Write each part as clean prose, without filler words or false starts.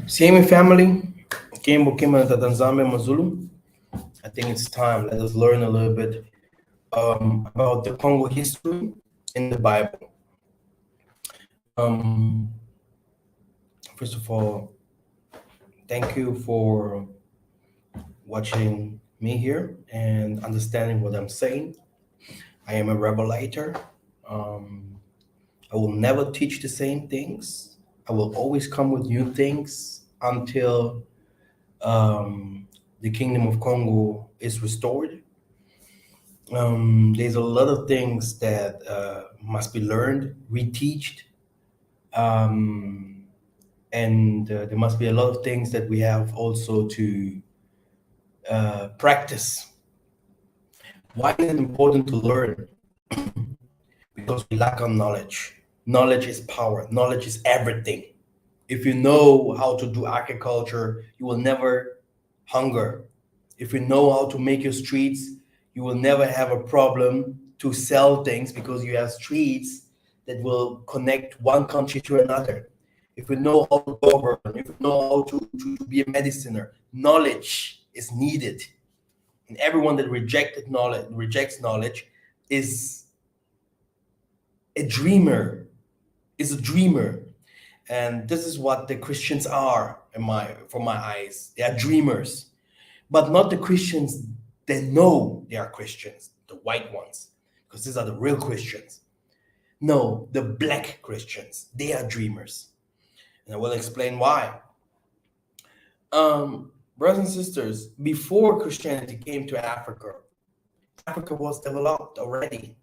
Same family, Kimbo Kima Tatanzame Mazulu. I think it's time. Let us learn a little bit about the Congo history in the Bible. Um, First of all, thank you for watching me here and understanding what I'm saying. I am a rebelator. Um, I will never teach the same things. I will always come with new things until the kingdom of Congo is restored. There's a lot of things that must be learned, reteached, um, and there must be a lot of things that we have also to practice. Why is it important to learn? Because we lack on knowledge. Knowledge is power. Knowledge is everything. If you know how to do agriculture, you will never hunger. If you know how to make your streets, you will never have a problem to sell things because you have streets that will connect one country to another. If you know how to govern, if you know how to be a mediciner, knowledge is needed. And everyone that rejects knowledge is a dreamer, is a dreamer. And this is what the Christians are from my eyes. They are dreamers, but not the Christians that know they are Christians, the white ones, because these are the real Christians. No, the black Christians, they are dreamers. And I will explain why. Brothers and sisters, before Christianity came to Africa, Africa was developed already.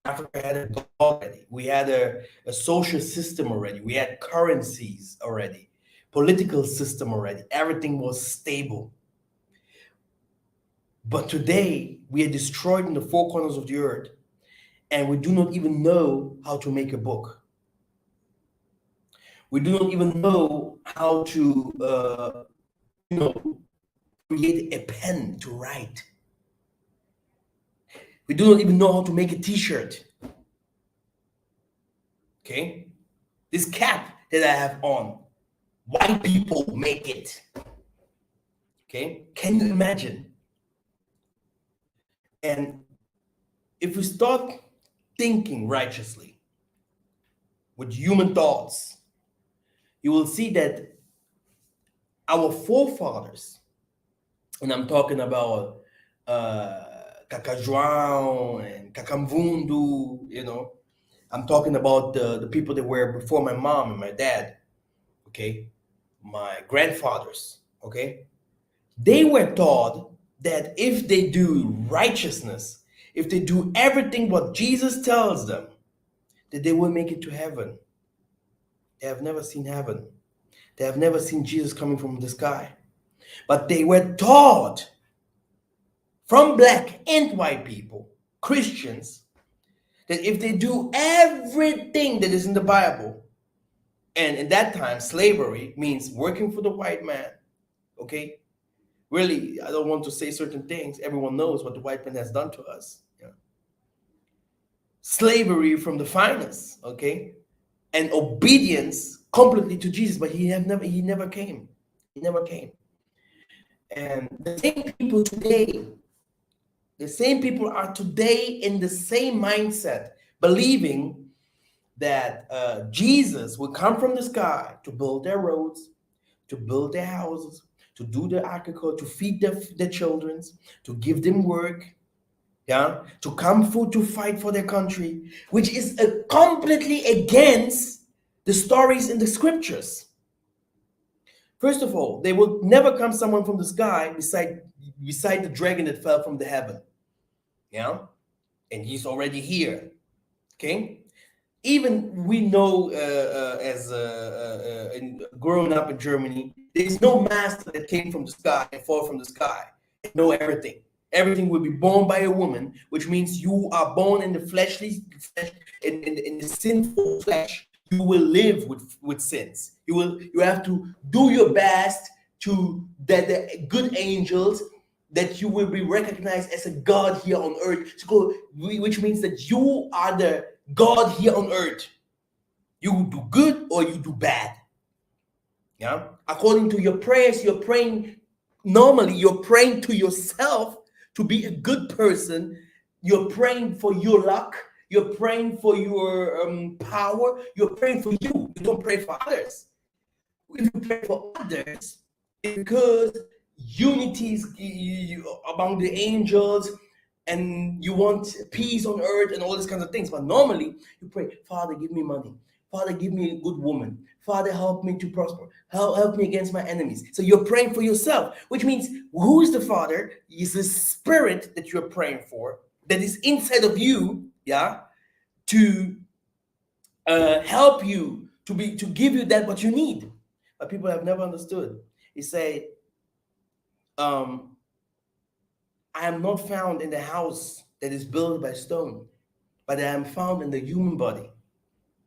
Africa had a God already. We had a social system already. We had currencies already, political system already. Everything was stable. But today, we are destroyed in the four corners of the earth, and we do not even know how to make a book. We do not even know how to, create a pen to write. We do not even know how to make a t-shirt. Okay? This cap that I have on, white people make it. Okay? Can you imagine? And if we start thinking righteously with human thoughts, you will see that our forefathers, and I'm talking about Kaka João and Kakamvundu, I'm talking about the people that were before my mom and my dad, okay? My grandfathers, okay? They were taught that if they do righteousness, if they do everything what Jesus tells them, that they will make it to heaven. They have never seen heaven. They have never seen Jesus coming from the sky. But they were taught from black and white people, Christians, that if they do everything that is in the Bible, and in that time, slavery means working for the white man, okay? Really, I don't want to say certain things. Everyone knows what the white man has done to us. Yeah. Slavery from the finest, okay? And obedience completely to Jesus, but he never came. He never came. And the same people are today in the same mindset, believing that Jesus will come from the sky to build their roads, to build their houses, to do the agriculture, to feed their children, to give them work, yeah, to come food to fight for their country, which is completely against the stories in the scriptures. First of all, there will never come someone from the sky beside the dragon that fell from the heaven. Yeah, and he's already here. Okay, even we know as growing up in Germany, there is no master that came from the sky and fall from the sky and know everything. Everything will be born by a woman, which means you are born in the fleshly flesh, in the sinful flesh. You will live with sins. You have to do your best to that the good angels that you will be recognized as a God here on earth. So, which means that you are the God here on earth. You do good or you do bad. Yeah. According to your prayers, you're praying normally, you're praying to yourself to be a good person. You're praying for your luck. You're praying for your power. You're praying for you. You don't pray for others. If you pray for others, it's because unity is among the angels and you want peace on earth and all these kinds of things. But normally you pray, Father, give me money. Father, give me a good woman. Father, help me to prosper. Help me against my enemies. So you're praying for yourself, which means who is the Father? Is the spirit that you're praying for that is inside of you, yeah, to help you to give you that what you need. But people have never understood. He say, I am not found in the house that is built by stone, but I am found in the human body.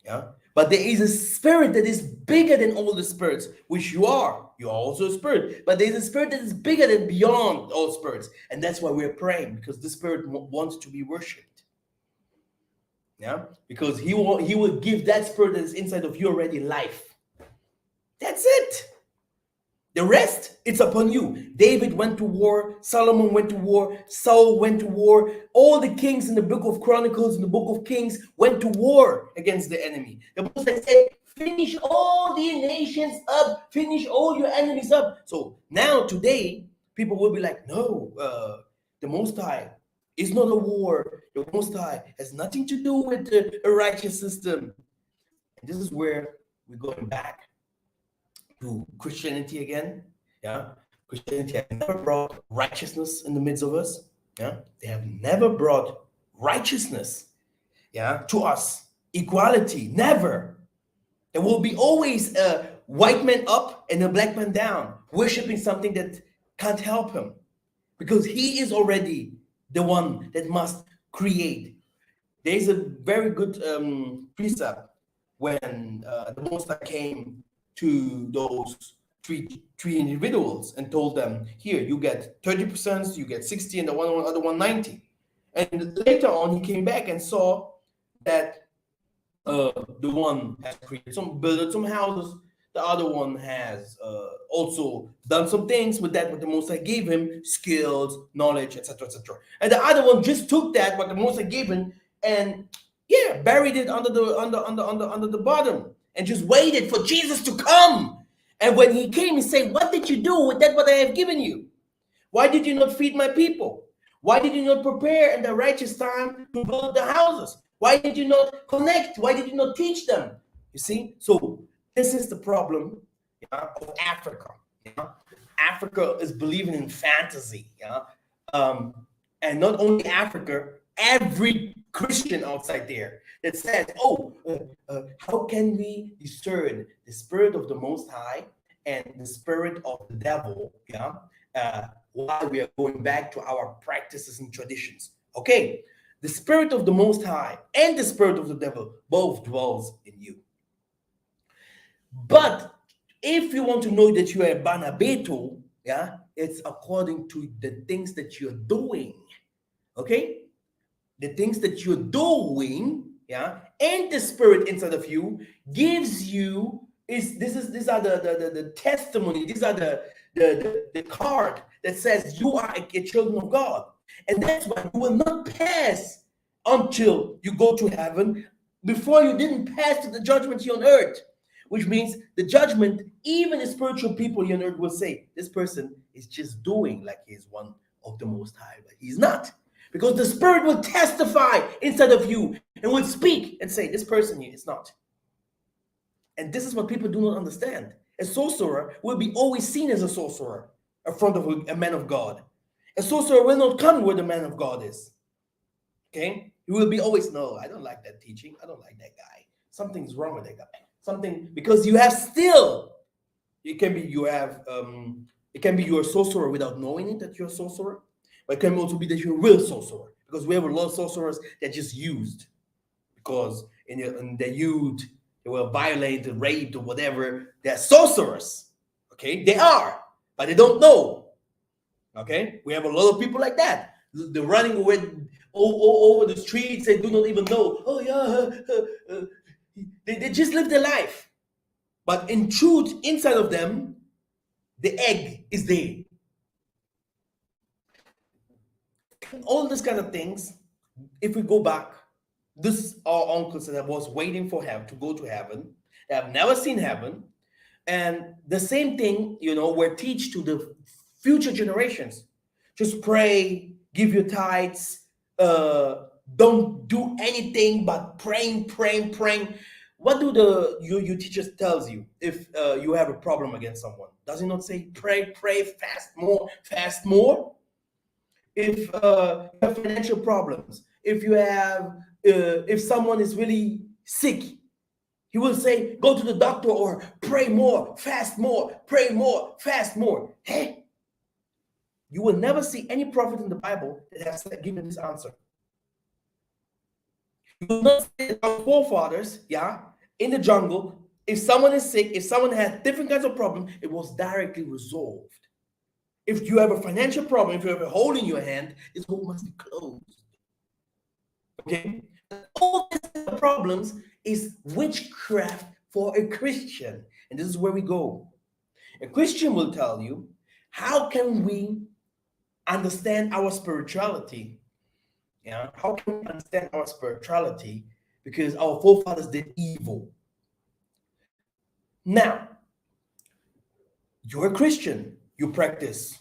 Yeah. But there is a spirit that is bigger than all the spirits, which you are. You are also a spirit. But there is a spirit that is bigger than beyond all spirits. And that's why we're praying, because the spirit wants to be worshipped. Yeah. Because he will give that spirit that is inside of you already life. That's it. The rest, it's upon you. David went to war. Solomon went to war. Saul went to war. All the kings in the book of Chronicles, in the book of Kings, went to war against the enemy. The Most High said, finish all the nations up. Finish all your enemies up. So now, today, people will be like, no, the Most High is not a war. The Most High has nothing to do with a righteous system. And this is where we're going back to Christianity again. Yeah, Christianity has never brought righteousness in the midst of us. Yeah, they have never brought righteousness, yeah, to us. Equality, never. There will be always a white man up and a black man down, worshiping something that can't help him, because he is already the one that must create. There is a very good precept when the Most High came to those three individuals and told them, here, you get 30%, you get 60, and the other one 90. And later on, he came back and saw that the one has built some houses, the other one has also done some things with that what the Most High gave him, skills, knowledge, etc., etc. And the other one just took that what the Most High gave him and buried it under the bottom and just waited for Jesus to come. And when he came, he said, what did you do with that what I have given you? Why did you not feed my people? Why did you not prepare in the righteous time to build the houses? Why did you not connect? Why did you not teach them? You see? So this is the problem of Africa. Africa is believing in fantasy. And not only Africa, every Christian outside there that says, how can we discern the spirit of the Most High and the spirit of the devil? Why we are going back to our practices and traditions. Okay, the spirit of the Most High and the spirit of the devil both dwells in you. But if you want to know that you are a Banabeto, it's according to the things that you're doing. Okay? The things that you're doing, and the spirit inside of you gives you these are the testimony, these are the card that says you are a children of God. And that's why you will not pass until you go to heaven before you didn't pass to the judgment here on earth. Which means the judgment, even the spiritual people here on earth will say, this person is just doing like he's one of the Most High, but he's not. Because the spirit will testify inside of you and will speak and say, this person here is not. And this is what people do not understand. A sorcerer will be always seen as a sorcerer in front of a man of God. A sorcerer will not come where the man of God is. Okay? He will be always, no, I don't like that teaching. I don't like that guy. Something's wrong with that guy. Something, because you have still, it can be it can be you're a sorcerer without knowing it that you're a sorcerer, but it can also be that you're a real sorcerer. Because we have a lot of sorcerers that just used because in their youth they were violated, raped, or whatever. They're sorcerers. Okay, they are, but they don't know. Okay, we have a lot of people like that. They're running away over the streets. They do not even know. Oh yeah, they just live their life. But in truth, inside of them, the egg is there. All these kind of things. If we go back, this our uncles that was waiting for heaven to go to heaven. They have never seen heaven, and the same thing, we're teach to the future generations. Just pray, give your tithes, don't do anything but praying, praying, praying. What do your teachers tells you if you have a problem against someone? Does it not say pray, pray, fast more, fast more? If you have financial problems, if someone is really sick, he will say, go to the doctor or pray more, fast more, pray more, fast more. Hey, you will never see any prophet in the Bible that has given this answer. You will not see our forefathers, in the jungle, if someone is sick, if someone had different kinds of problems, it was directly resolved. If you have a financial problem, if you have a hole in your hand, this hole must be closed. Okay? All these problems is witchcraft for a Christian. And this is where we go. A Christian will tell you, how can we understand our spirituality? How can we understand our spirituality? Because our forefathers did evil. Now, you're a Christian. You practice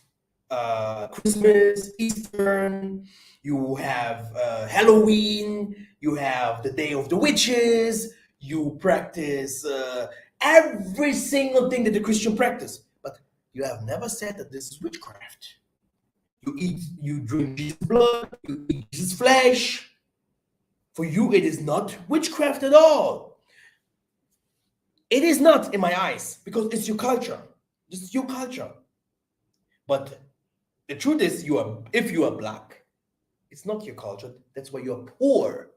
Christmas, Easter, you have Halloween, you have the Day of the Witches, you practice every single thing that the Christian practice. But you have never said that this is witchcraft. You drink Jesus' blood, you eat Jesus' flesh. For you, it is not witchcraft at all. It is not in my eyes, because it's your culture. This is your culture. But the truth is, if you are black, it's not your culture. That's why you're poor.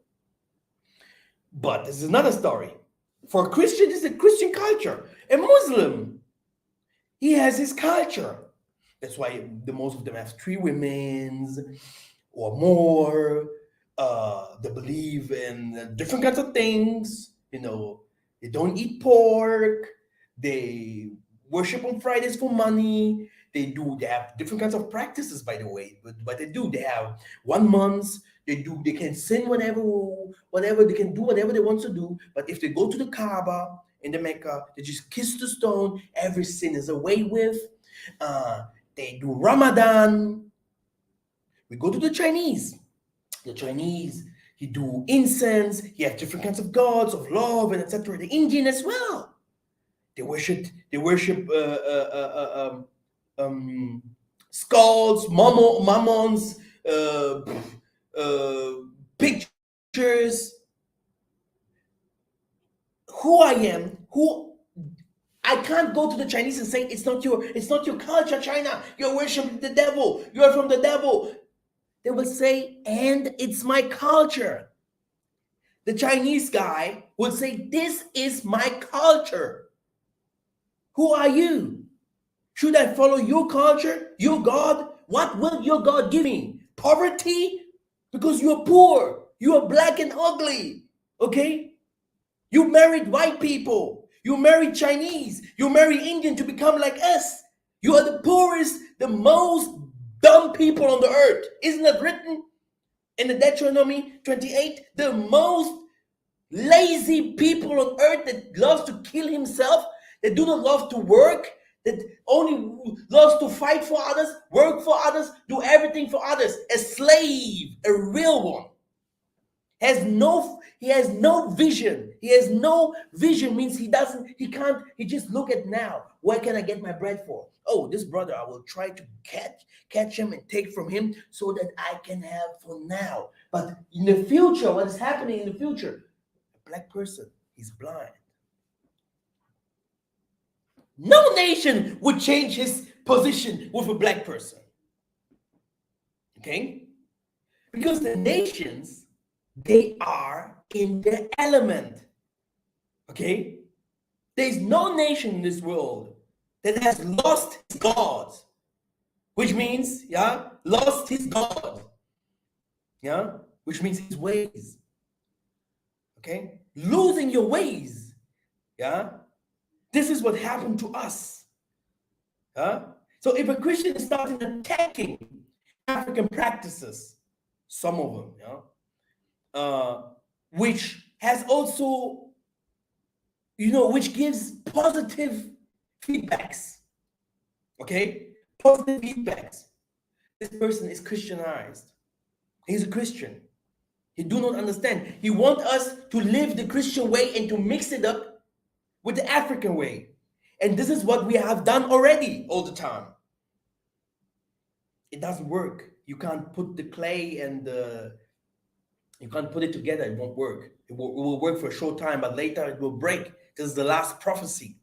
But this is another story. For a Christian, this is a Christian culture. A Muslim, he has his culture. That's why most of them have 3 women or more. They believe in different kinds of things. They don't eat pork. They worship on Fridays for money. They have different kinds of practices, by the way, but they do. They have 1 month. They can sin whatever they can do, whatever they want to do. But if they go to the Kaaba in the Mecca, they just kiss the stone. Every sin is away with. They do Ramadan. We go to the Chinese. The Chinese, he do incense. He have different kinds of gods of love and etc. The Indian as well. They worship skulls, mammons, pictures. Who I am, I can't go to the Chinese and say it's not your culture, China. You're worshiping the devil. You are from the devil. They will say, and it's my culture. The Chinese guy will say, this is my culture. Who are you? Should I follow your culture, your God? What will your God give me? Poverty? Because you're poor. You are black and ugly. Okay? You married white people. You married Chinese. You married Indian to become like us. You are the poorest, the most dumb people on the earth. Isn't that written in the Deuteronomy 28? The most lazy people on earth that loves to kill himself, that do not love to work, that only loves to fight for others, work for others, do everything for others. A slave, a real one. He has no vision. He has no vision means he just look at now. Where can I get my bread for? Oh, this brother, I will try to catch him and take from him so that I can have for now. But in the future, what is happening in the future? A black person, he's blind. No nation would change his position with a black person. Okay? Because the nations, they are in their element. Okay? There's no nation in this world that has lost his God. Which means, lost his God. Which means his ways. Okay? Losing your ways. This is what happened to us. So if a Christian is starting attacking African practices, some of them, which has also, which gives positive feedbacks. Okay? Positive feedbacks. This person is Christianized. He's a Christian. He do not understand. He wants us to live the Christian way and to mix it up with the African way. And this is what we have done already all the time. It doesn't work. You can't put the clay and you can't put it together. It won't work. It will work for a short time, but later it will break. This is the last prophecy.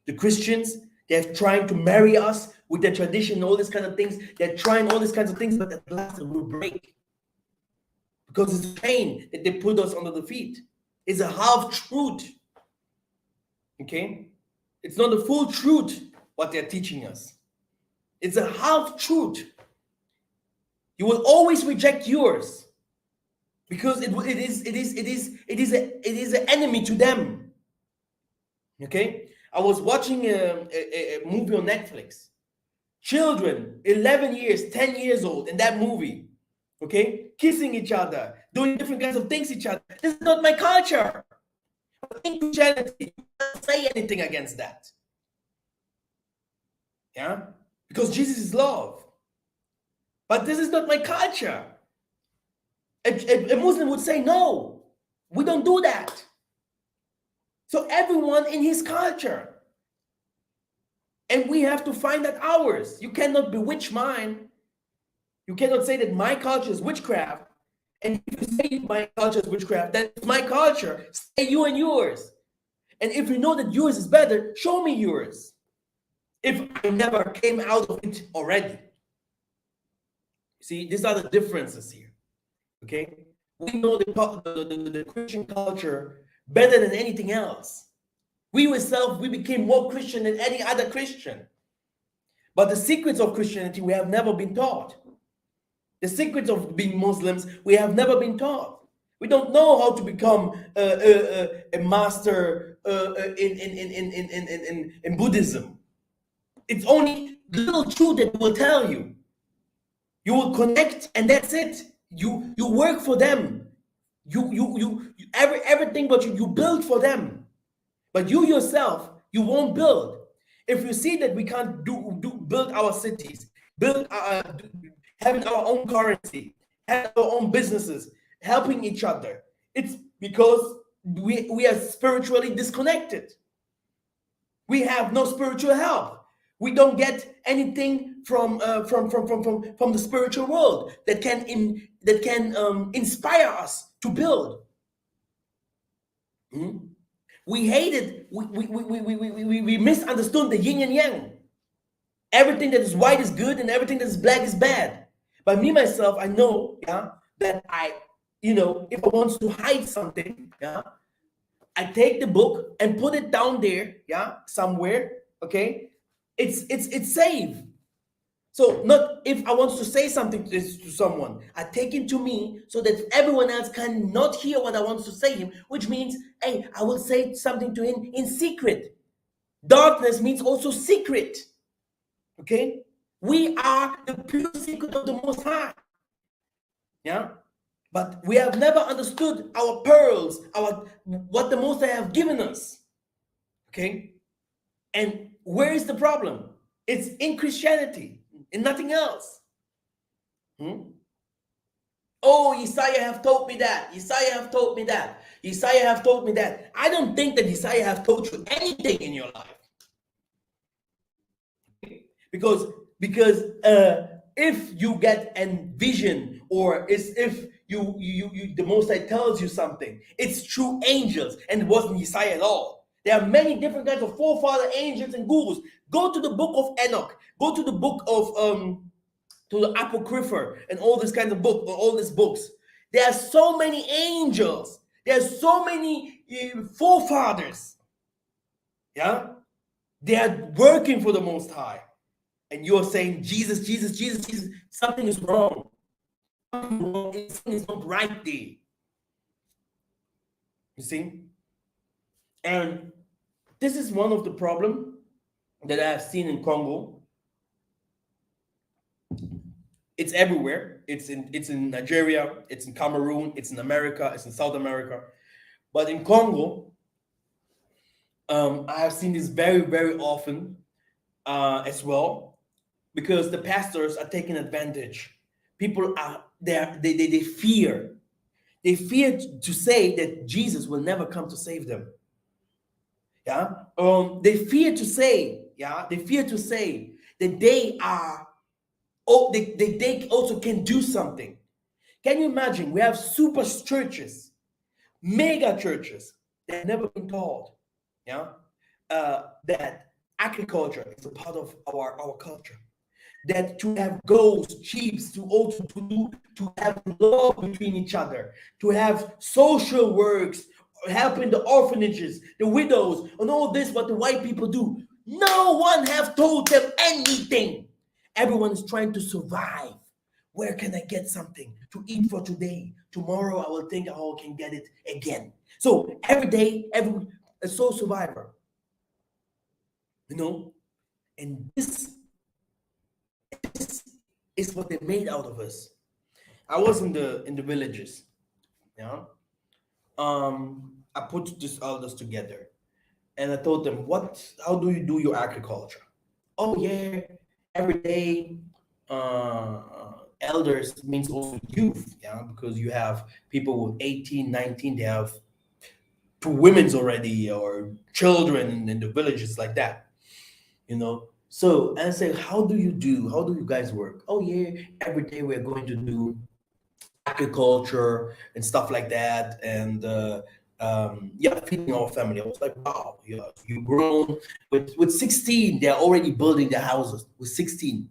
The Christians, they're trying to marry us with their tradition, all these kind of things. They're trying all these kinds of things, but at last it will break. Because it's pain that they put us under the feet. It's a half truth. Okay? It's not the full truth what they're teaching us. It's a half truth. You will always reject yours because it is an enemy to them. Okay? I was watching a movie on Netflix. Children, 11 years, 10 years old in that movie, okay, kissing each other, doing different kinds of things to each other. This is not my culture. In Christianity, you can't say anything against that. Because Jesus is love. But this is not my culture. A Muslim would say, no, we don't do that. So everyone in his culture. And we have to find that ours. You cannot bewitch mine. You cannot say that my culture is witchcraft. And if you say my culture is witchcraft, then it's my culture. Say you and yours. And if you know that yours is better, show me yours. If I never came out of it already. See, these are the differences here. Okay? We know the Christian culture better than anything else. We became more Christian than any other Christian. But the secrets of Christianity, we have never been taught. The secrets of being Muslims, we have never been taught. We don't know how to become a master in Buddhism. It's only little truth that will tell you. You will connect, and that's it. You work for them. Everything, but you build for them. But you yourself, you won't build. If you see that we can't build our cities, having our own currency, having our own businesses, helping each other, it's because we are spiritually disconnected. We have no spiritual help. We don't get anything from the spiritual world that can inspire us to build. We hated, we misunderstood the yin and yang. Everything that is white is good and everything that is black is bad. But me, myself, I know, that if I want to hide something, I take the book and put it down there, somewhere, okay? It's safe. So not if I want to say something to someone, I take it to me so that everyone else cannot hear what I want to say him, which means, hey, I will say something to him in secret. Darkness means also secret. Okay? We are the pure secret of the Most High. But we have never understood our pearls, what the Most High have given us. Okay? And where is the problem? It's in Christianity, in nothing else. Oh, Isaiah have told me that. Isaiah have told me that. Isaiah have told me that. I don't think that Isaiah have told you anything in your life. because if you get a vision, or is if you the Most High tells you something, it's through angels, and it wasn't Isaiah at all. There are many different kinds of forefather angels and gurus. Go to the book of Enoch. Go to the book of to the Apocrypha and all this kind of book, or all these books. There are so many angels. There are so many forefathers. Yeah, they are working for the Most High, and you're saying Jesus, Jesus, Jesus, Jesus. Something is wrong. Something wrong. Something is not right there. You see, and this is one of the problem that I have seen in Congo. It's everywhere. It's in Nigeria. It's in Cameroon. It's in America. It's in South America. But in Congo, I have seen this very, very often as well, because the pastors are taking advantage. People are there. They fear. They fear to say that Jesus will never come to save them. Yeah. They fear to say. Yeah. They fear to say that they are. Oh, they also can do something. Can you imagine? We have super churches, mega churches that have never been taught. Yeah. That agriculture is a part of our culture, that to have goats, sheep, to also to have love between each other, to have social works, helping the orphanages, the widows, and all this what the white people do. No one have told them anything. Everyone is trying to survive. Where can I get something to eat for today? Tomorrow I will think how I can get it again. So every day, every a soul survivor, you know, and this is what they made out of us. I was in the villages, yeah. I put this all this together, and I told them, "What? How do you do your agriculture?" Oh yeah, every day. Elders means also youth, yeah, because you have people with 18, 19. They have two women's already, or children in the villages like that, you know. So, and I say, how do you do? How do you guys work? Oh yeah, every day we're going to do agriculture and stuff like that, and yeah, feeding our family. I was like, wow, yeah, you grown with 16. They're already building their houses with 16.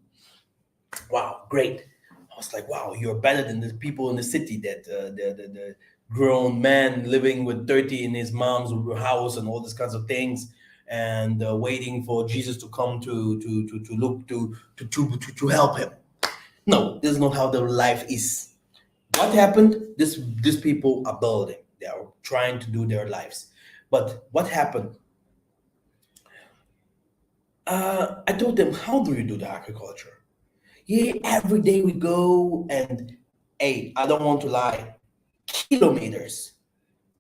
Wow, great. I was like, wow, you're better than the people in the city, that the grown man living with 30 in his mom's house and all these kinds of things, and waiting for Jesus to come to look to help him. No, this is not how the life is. What happened? These people are building. They are trying to do their lives. But what happened? I told them, how do you do the agriculture? Yeah, every day we go, and hey, I don't want to lie, kilometers,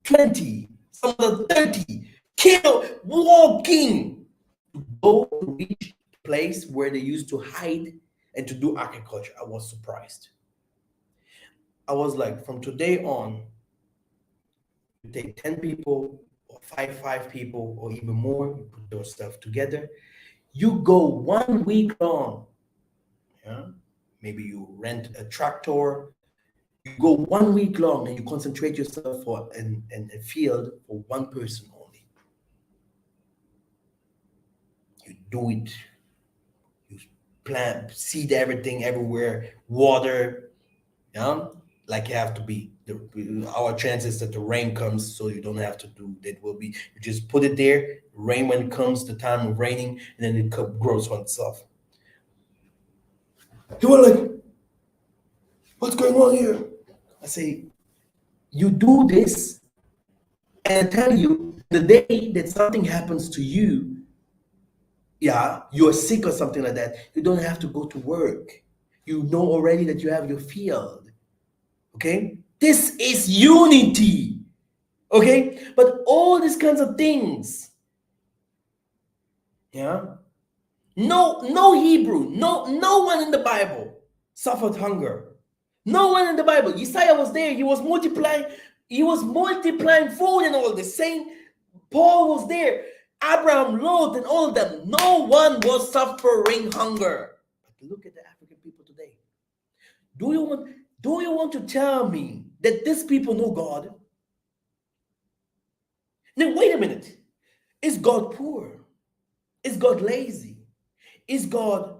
20, some of the 30 walking, go to reach the place where they used to hide and to do agriculture. I was surprised. I was like, from today on, you take 10 people, or five people, or even more, you put your stuff together, you go 1 week long. Yeah, maybe you rent a tractor. You go 1 week long and you concentrate yourself for in a field for one person only. You do it. You plant, seed everything everywhere, water, yeah, like you have to be. Our chances that the rain comes, so you don't have to do that. Will be you just put it there. Rain when it comes, the time of raining, and then it grows on itself. You were like, "What's going on here?" I say, "You do this, and I tell you, the day that something happens to you, yeah, you're sick or something like that, you don't have to go to work. You know already that you have your field. Okay? This is unity. Okay? But all these kinds of things, yeah. No Hebrew, no one in the Bible suffered hunger. No one in the Bible. Isaiah was there. He was multiplying. He was multiplying food and all the same. Paul was there. Abraham, Lot, and all of them. No one was suffering hunger. But look at the African people today. Do you want to tell me that these people know God? Now wait a minute. Is God poor? Is God lazy? Is God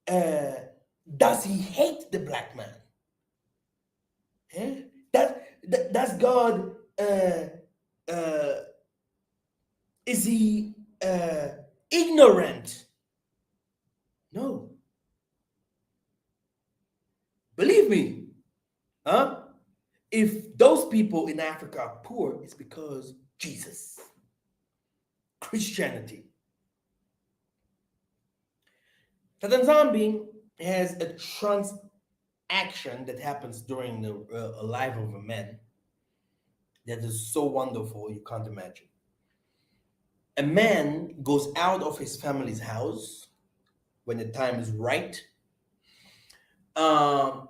does he hate the black man? Eh? Does God uh, is he ignorant? No. Believe me, huh? If those people in Africa are poor, it's because Jesus, Christianity. Tatanzambi has a transaction that happens during the life of a man that is so wonderful you can't imagine. A man goes out of his family's house when the time is right, um,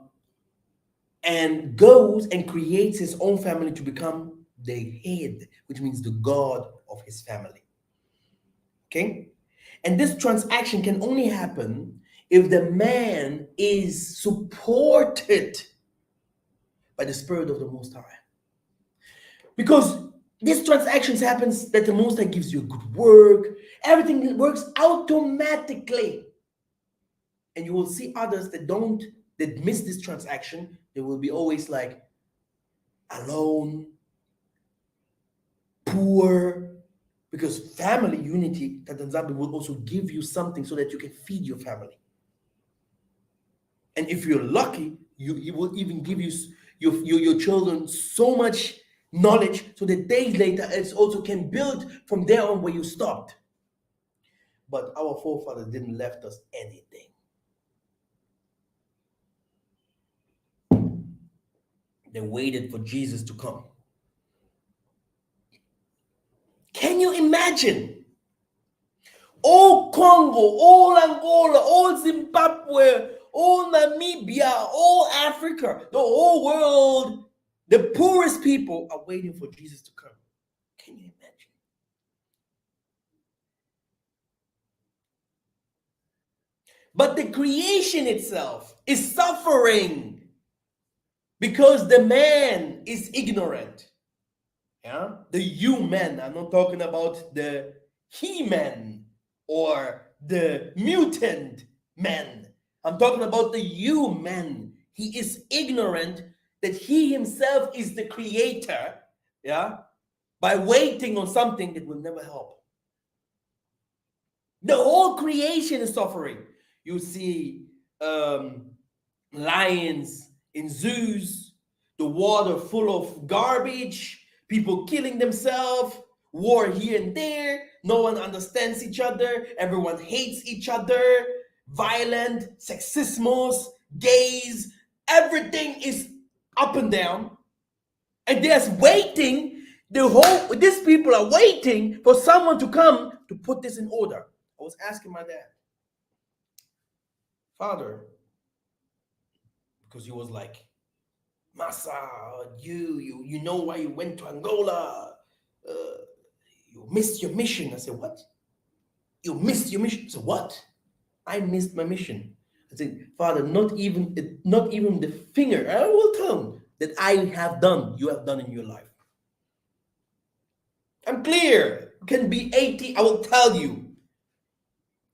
and goes and creates his own family to become the head, which means the god of his family. Okay? And this transaction can only happen if the man is supported by the Spirit of the Most High. Because these transactions happens that the Most High gives you a good work, everything works automatically. And you will see others that miss this transaction. They will be always like alone, poor, because family unity, Tatanzambi will also give you something so that you can feed your family. And if you're lucky, you will even give your children so much knowledge so that days later it also can build from there on where you stopped. But our forefathers didn't left us anything. They waited for Jesus to come. Can you imagine? All Congo, all Angola, all Zimbabwe, all Namibia, all Africa, the whole world, the poorest people are waiting for Jesus to come. Can you imagine? But the creation itself is suffering because the man is ignorant. Yeah, the human. I'm not talking about the he-man or the mutant man. I'm talking about the human. He is ignorant that he himself is the creator. Yeah, by waiting on something that will never help. The whole creation is suffering. You see lions in zoos, the water full of garbage, people killing themselves, war here and there, no one understands each other, everyone hates each other, violent, sexismos, gays, everything is up and down. And there's waiting, these people are waiting for someone to come to put this in order. I was asking my dad, Father, because he was like, Massa, you know why you went to Angola? Uh, you missed your mission. I said, what? You missed your mission? I said, what? I missed my mission. I said, Father, not even the finger, I will tell him that I have done, you have done in your life. I'm clear. You can be 80, I will tell you.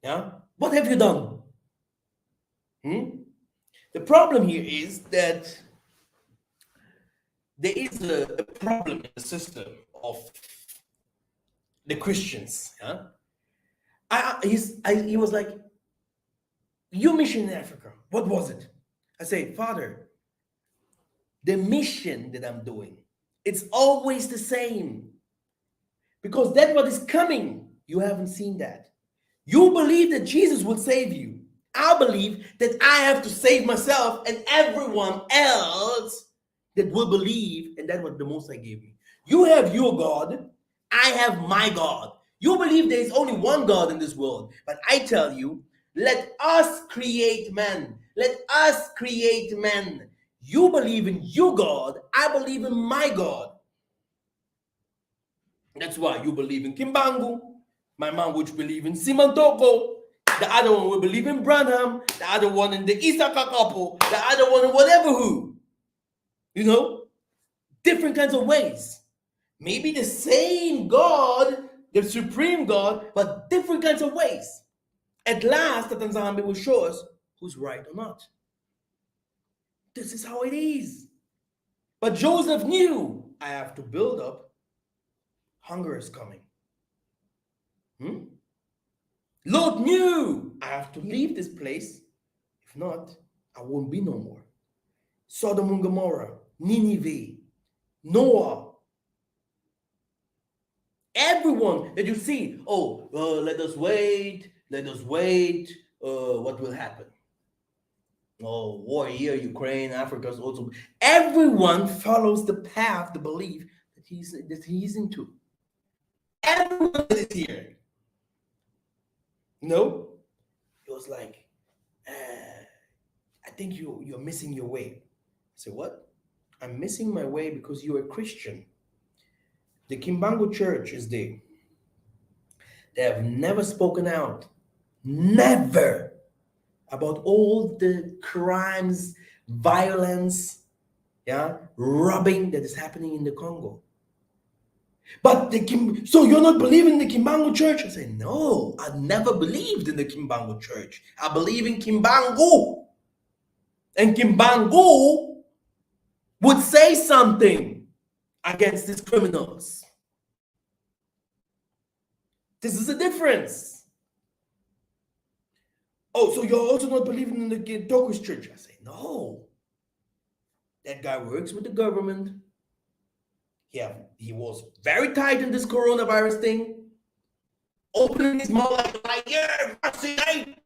Yeah? What have you done? The problem here is that there is a problem in the system of the Christians. Yeah? He was like, your mission in Africa, what was it? I say, Father, the mission that I'm doing, it's always the same. Because that's what is coming. You haven't seen that. You believe that Jesus will save you. I believe that I have to save myself and everyone else that will believe, and that's what the Most High gave me. You have your God, I have my God. You believe there is only one God in this world, but I tell you, let us create man. Let us create man. You believe in your God, I believe in my God. That's why you believe in Kimbangu, my mom would believe in Simantoko, the other one will believe in Branham, the other one in the Isaka couple, the other one in whatever who. You know, different kinds of ways. Maybe the same God, the supreme God, but different kinds of ways. At last, the Tanzania will show us who's right or not. This is how it is. But Joseph knew, I have to build up. Hunger is coming. Lot knew, I have to leave this place. If not, I won't be no more. Sodom and Gomorrah, Nineveh, Noah. Everyone that you see, let us wait. What will happen? Oh, war here, Ukraine, Africa is also. Everyone follows the path, the belief that he's into. Everyone that is here. No, it was like, I think you're missing your way. I said, what? I'm missing my way because you're a Christian. The Kimbangu church is there. They have never spoken out, never, about all the crimes, violence, robbing that is happening in the Congo. But so you're not believing in the Kimbangu church? I say, no, I never believed in the Kimbangu church. I believe in Kimbangu. And Kimbangu would say something against these criminals. This is the difference. Oh, so you're also not believing in the Toku's church? I say, no. That guy works with the government. He was very tight in this coronavirus thing. Opening his mouth like vaccinate.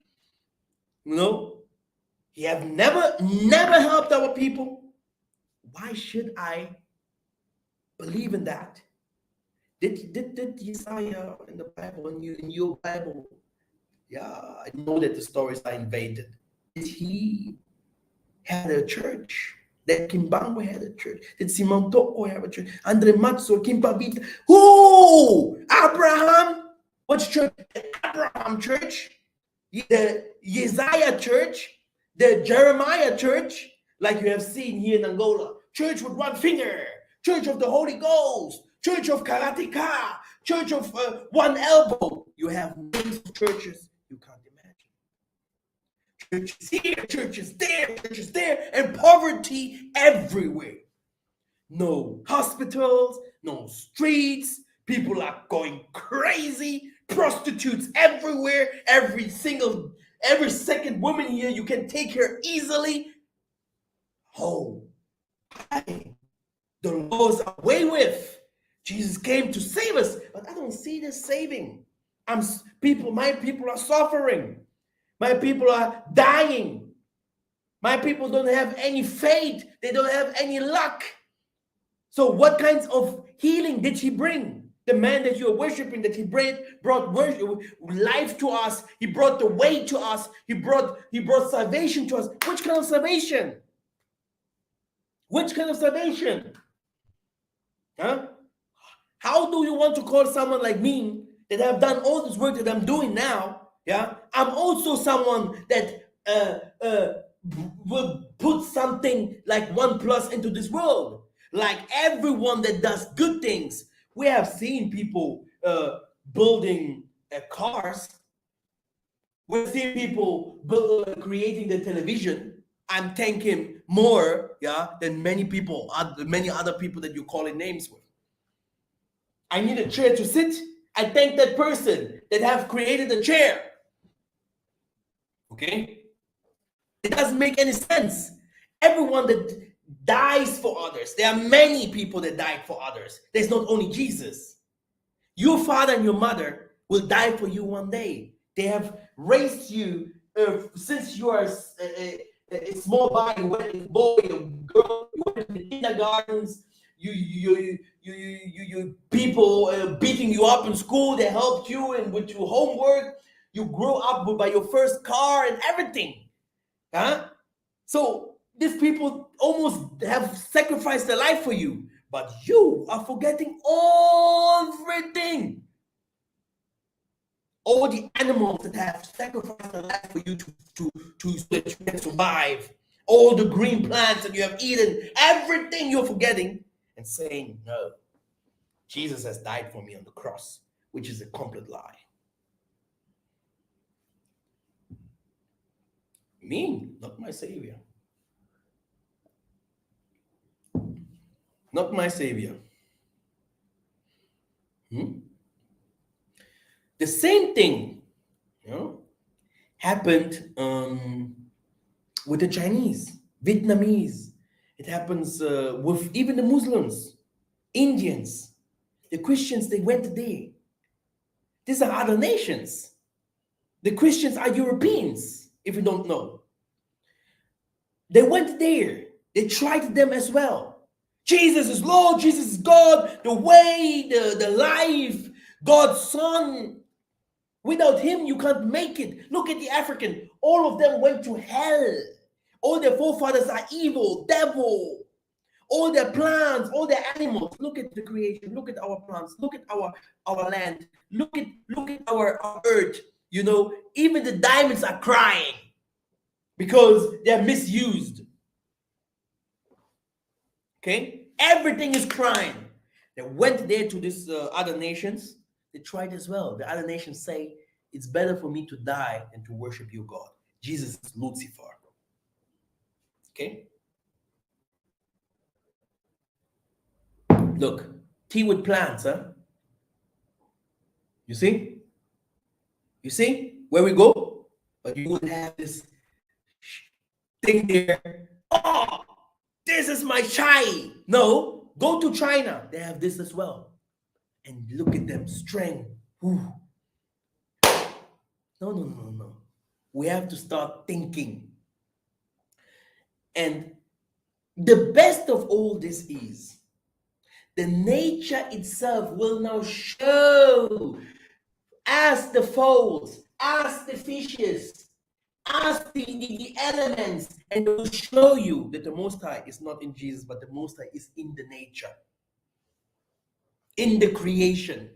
He have never helped our people. Why should I believe in that? Did Isaiah in the Bible, in your Bible, I know that the stories are invented. Did he had a church? That Kimbangu had a church. Did Simon Toko have a church? Andre Matzo, Kimpabita. Who? Abraham? Which church? The Abraham church? The Isaiah church? The Jeremiah church? Like you have seen here in Angola. Church with one finger. Church of the Holy Ghost. Church of Karateka. Church of one elbow. You have names of churches you can't imagine. Churches here, churches there, and poverty everywhere. No hospitals, no streets. People are going crazy. Prostitutes everywhere. Every second woman here, you can take her easily. Oh, hi. The laws are way with. Jesus came to save us, but I don't see this saving. My people are suffering. My people are dying. My people don't have any faith. They don't have any luck. So what kinds of healing did he bring? The man that you are worshiping, that he brought life to us. He brought the way to us. He brought salvation to us. Which kind of salvation? Which kind of salvation? Huh? How do you want to call someone like me that have done all this work that I'm doing now? I'm also someone that will put something like 1+ into this world. Like everyone that does good things. We have seen people building cars. We've seen people creating the television. I'm thanking more than many other people that you're calling names with. I need a chair to sit. I thank that person that have created the chair. Okay? It doesn't make any sense. Everyone that dies for others. There are many people that died for others. There's not only Jesus. Your father and your mother will die for you one day. They have raised you since you are a small boy, a girl. You went to the kindergartens. You people beating you up in school. They helped you and with your homework. You grew up by your first car and everything. So These people almost have sacrificed their life for you, but you are forgetting everything. All the animals that have sacrificed their life for you so that you can survive. All the green plants that you have eaten, everything you're forgetting and saying, no, Jesus has died for me on the cross, which is a complete lie. Me, not my Savior. Not my Savior. The same thing, happened with the Chinese, Vietnamese. It happens with even the Muslims, Indians, the Christians. They went there. These are other nations. The Christians are Europeans, if you don't know. They went there. They tried them as well. Jesus is Lord, Jesus is God, the way, the life, God's Son. Without him, you can't make it. Look at the African. All of them went to hell. All their forefathers are evil, devil. All their plants, all their animals. Look at the creation. Look at our plants. Look at our land. Look at our earth. Even the diamonds are crying because they're misused. Okay? Everything is crying. They went there to these other nations. They tried as well. The other nations say, it's better for me to die than to worship you, God. Jesus is Lucifer. Okay? Look, tea with plants, huh? You see? You see where we go? But you would have this thing there. Oh, this is my chai. No, go to China. They have this as well. And look at them, strength. Whew. No. We have to start thinking. And the best of all this is the nature itself will now show, as the fowls, as the fishes, as the elements, and it will show you that the Most High is not in Jesus, but the Most High is in the nature, in the creation.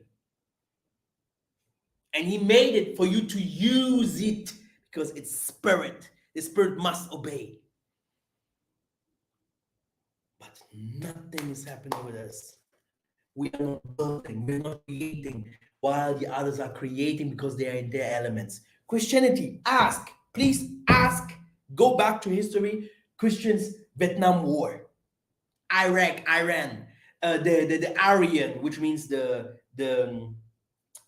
And he made it for you to use it because it's spirit. The spirit must obey. But nothing is happening with us. We are not building, we're not creating, while the others are creating because they are in their elements. Christianity, please ask, go back to history. Christians, Vietnam War, Iraq, Iran, the Aryan, which means the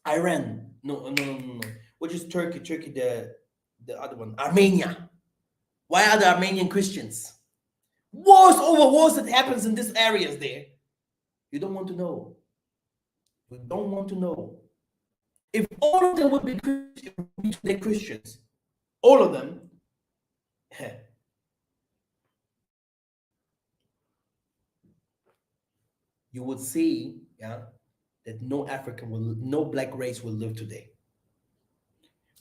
Iran, no, which is Turkey, the other one, Armenia. Why are the Armenian Christians? Wars over wars that happens in these areas there. You don't want to know. You don't want to know. If all of them would be Christians, all of them, you would see, that no black race will live today.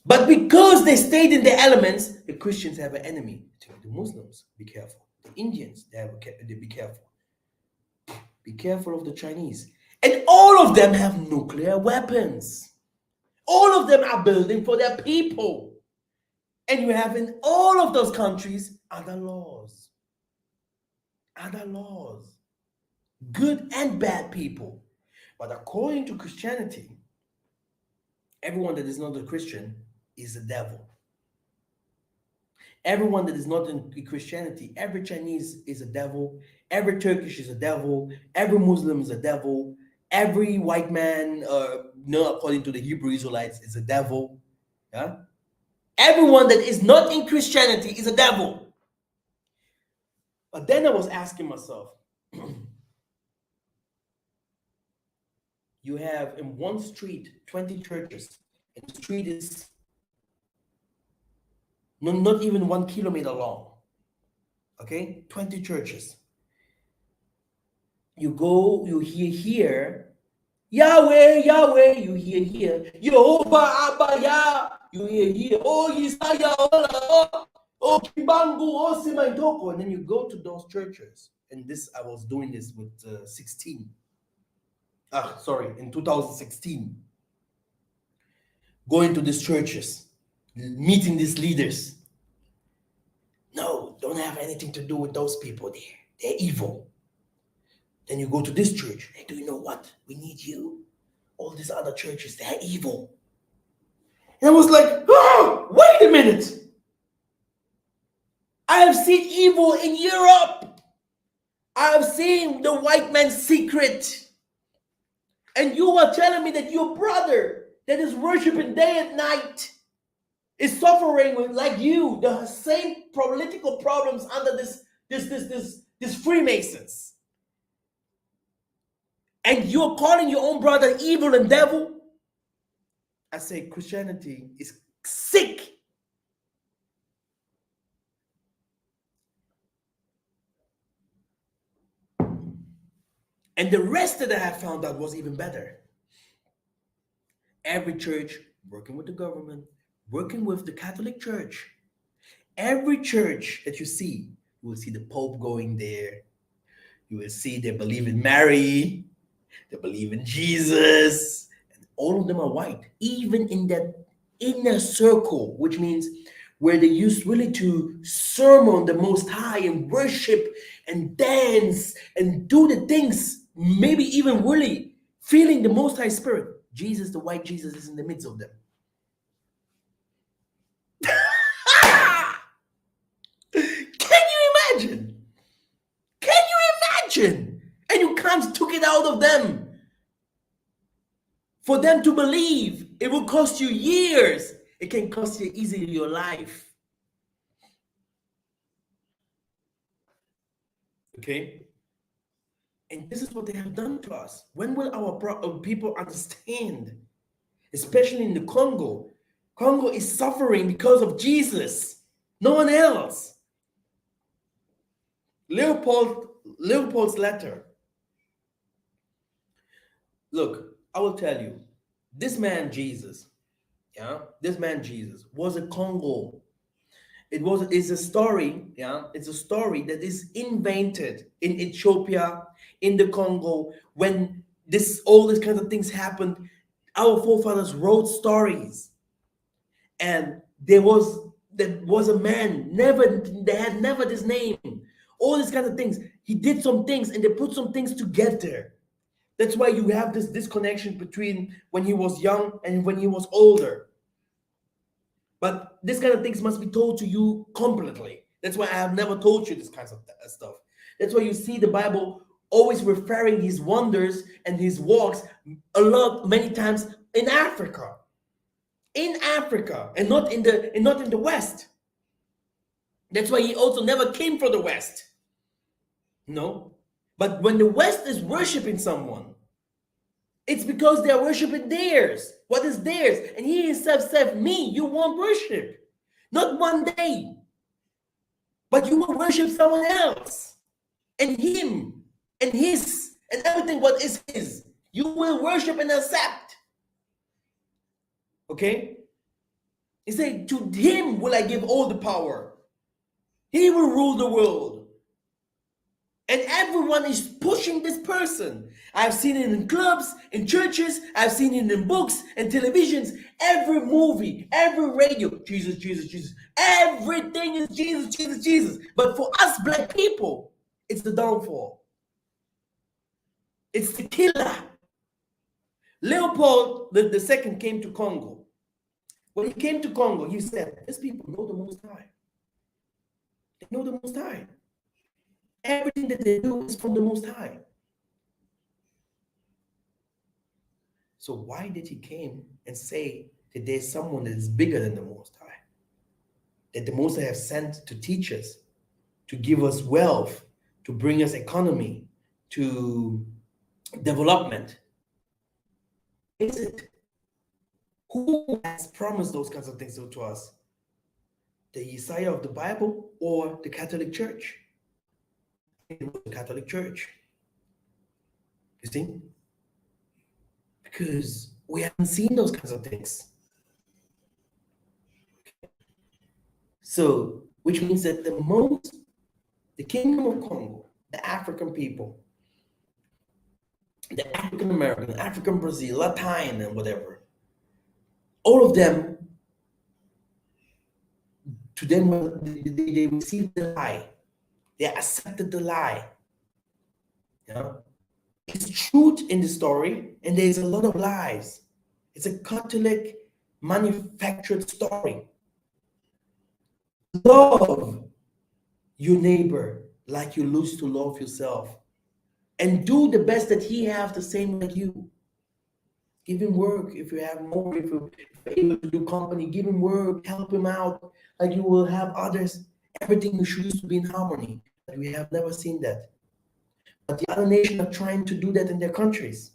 But because they stayed in the elements, the Christians have an enemy. The Muslims, be careful. The Indians, they be careful. Be careful of the Chinese. And all of them have nuclear weapons. All of them are building for their people. And you have in all of those countries other laws. Other laws. Good and bad people. But according to Christianity, everyone that is not a Christian is a devil. Everyone that is not in Christianity, every Chinese is a devil, every Turkish is a devil, every Muslim is a devil, every white man, according to the Hebrew Israelites, is a devil. Yeah? Everyone that is not in Christianity is a devil. But then I was asking myself, you have in one street 20 churches, and the street is not even 1 kilometer long. Okay, 20 churches. You go, you hear here, Yahweh, Yahweh, you hear here, Jehovah, Abba, Yah, you hear here, oh, Yisaya, oh, Kimbangu, oh, Simaitoko. And then you go to those churches. And this, I was doing this with 16. In 2016. Going to these churches, meeting these leaders. No, don't have anything to do with those people there. They're evil. Then you go to this church. Hey, do you know what? We need you. All these other churches, they're evil. And I was like, oh, wait a minute. I have seen evil in Europe. I have seen the white man's secret. And you are telling me that your brother that is worshiping day and night is suffering with, like you, the same political problems under this Freemasons. And you're calling your own brother evil and devil? I say Christianity is sick. And the rest that I have found out was even better. Every church working with the government, working with the Catholic Church. Every church that you see, you will see the Pope going there. You will see they believe in Mary. They believe in Jesus. And all of them are white. Even in that inner circle, which means where they used really to sermon the Most High and worship and dance and do the things, maybe even really feeling the Most High Spirit. Jesus, the white Jesus, is in the midst of them. Can you imagine? Can you imagine? And you can't took it out of them. For them to believe, it will cost you years. It can cost you easily your life. Okay? And this is what they have done to us. When will our people understand? Especially in the Congo. Congo is suffering because of Jesus. No one else. Leopold's letter. Look, I will tell you, this man Jesus, was a Congo. It's a story, it's a story that is invented in Ethiopia, in the Congo, when all these kinds of things happened. Our forefathers wrote stories, and there was a man, they had never this name, all these kinds of things. He did some things, and they put some things together. That's why you have this disconnection between when he was young and when he was older. But this kind of things must be told to you completely. That's why I have never told you this kinds of stuff. That's why you see the Bible always referring his wonders and his walks many times in Africa. In Africa, and not in the West. That's why he also never came from the West. No. But when the West is worshiping someone, it's because they are worshiping theirs. What is theirs? And he himself said, me, you won't worship. Not one day. But you will worship someone else. And him. And his. And everything what is his. You will worship and accept. Okay? He said, to him will I give all the power. He will rule the world. And everyone is pushing this person. I've seen it in clubs, in churches. I've seen it in books and televisions. Every movie, every radio, Jesus, Jesus, Jesus. Everything is Jesus, Jesus, Jesus. But for us black people, it's the downfall. It's the killer. Leopold the second came to Congo. When he came to Congo, he said, these people know the Most High. They know the Most High. Everything that they do is from the Most High. So why did he came and say that there's someone that is bigger than the Most High? That the Most High have sent to teach us, to give us wealth, to bring us economy, to development. Is it? Who has promised those kinds of things to us? The Messiah of the Bible or the Catholic Church? It was the Catholic Church. You see? Because we haven't seen those kinds of things. So which means that the Kingdom of Congo, the African people, the African American, African Brazil, Latin, and whatever, all of them, to them, they received the lie. They accepted the lie. You know? It's truth in the story, and there's a lot of lies. It's a Catholic manufactured story. Love your neighbor like you used to love yourself, and do the best that he have the same like you. Give him work if you have more. If you're able to do company, give him work, help him out, like you will have others. Everything should be in harmony. But we have never seen that. But the other nations are trying to do that in their countries.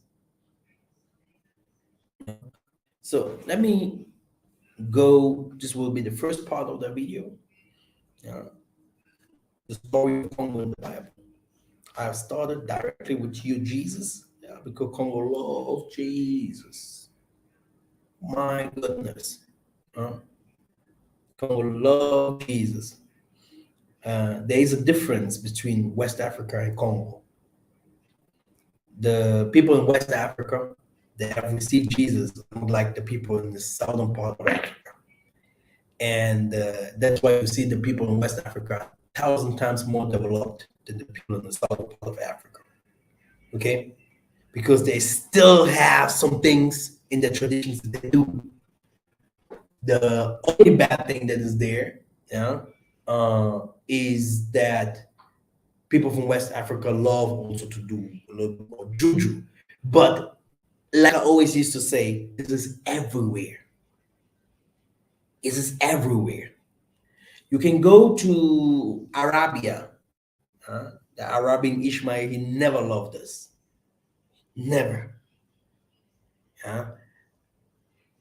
So let me go. This will be the first part of the video. Uh, the story of Congo in the Bible. I've started directly with you, Jesus, because Congo loves Jesus. My goodness. Uh, Congo loves Jesus. There is a difference between West Africa and Congo. The people in West Africa, they have received Jesus, unlike the people in the southern part of Africa. And that's why you see the people in West Africa 1,000 times more developed than the people in the southern part of Africa. Okay? Because they still have some things in the traditions that they do. The only bad thing that is there, is that people from West Africa love also to do a little bit more juju. But like I always used to say, this is everywhere. This is everywhere. You can go to Arabia. The Arabian Ishmael, he never loved us. Never.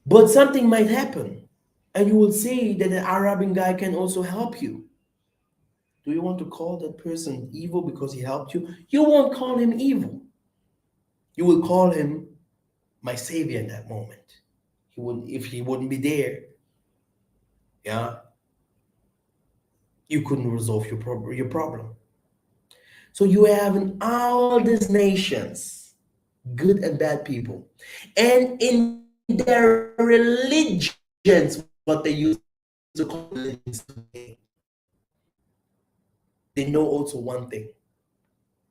But something might happen, and you will see that the Arabian guy can also help you. Do you want to call that person evil because he helped you? You won't call him evil. You will call him my savior in that moment. He wouldn't, if he wouldn't be there, yeah, you couldn't resolve your problem. So you have in all these nations, good and bad people, and in their religions, what they used to call religions today, they know also one thing: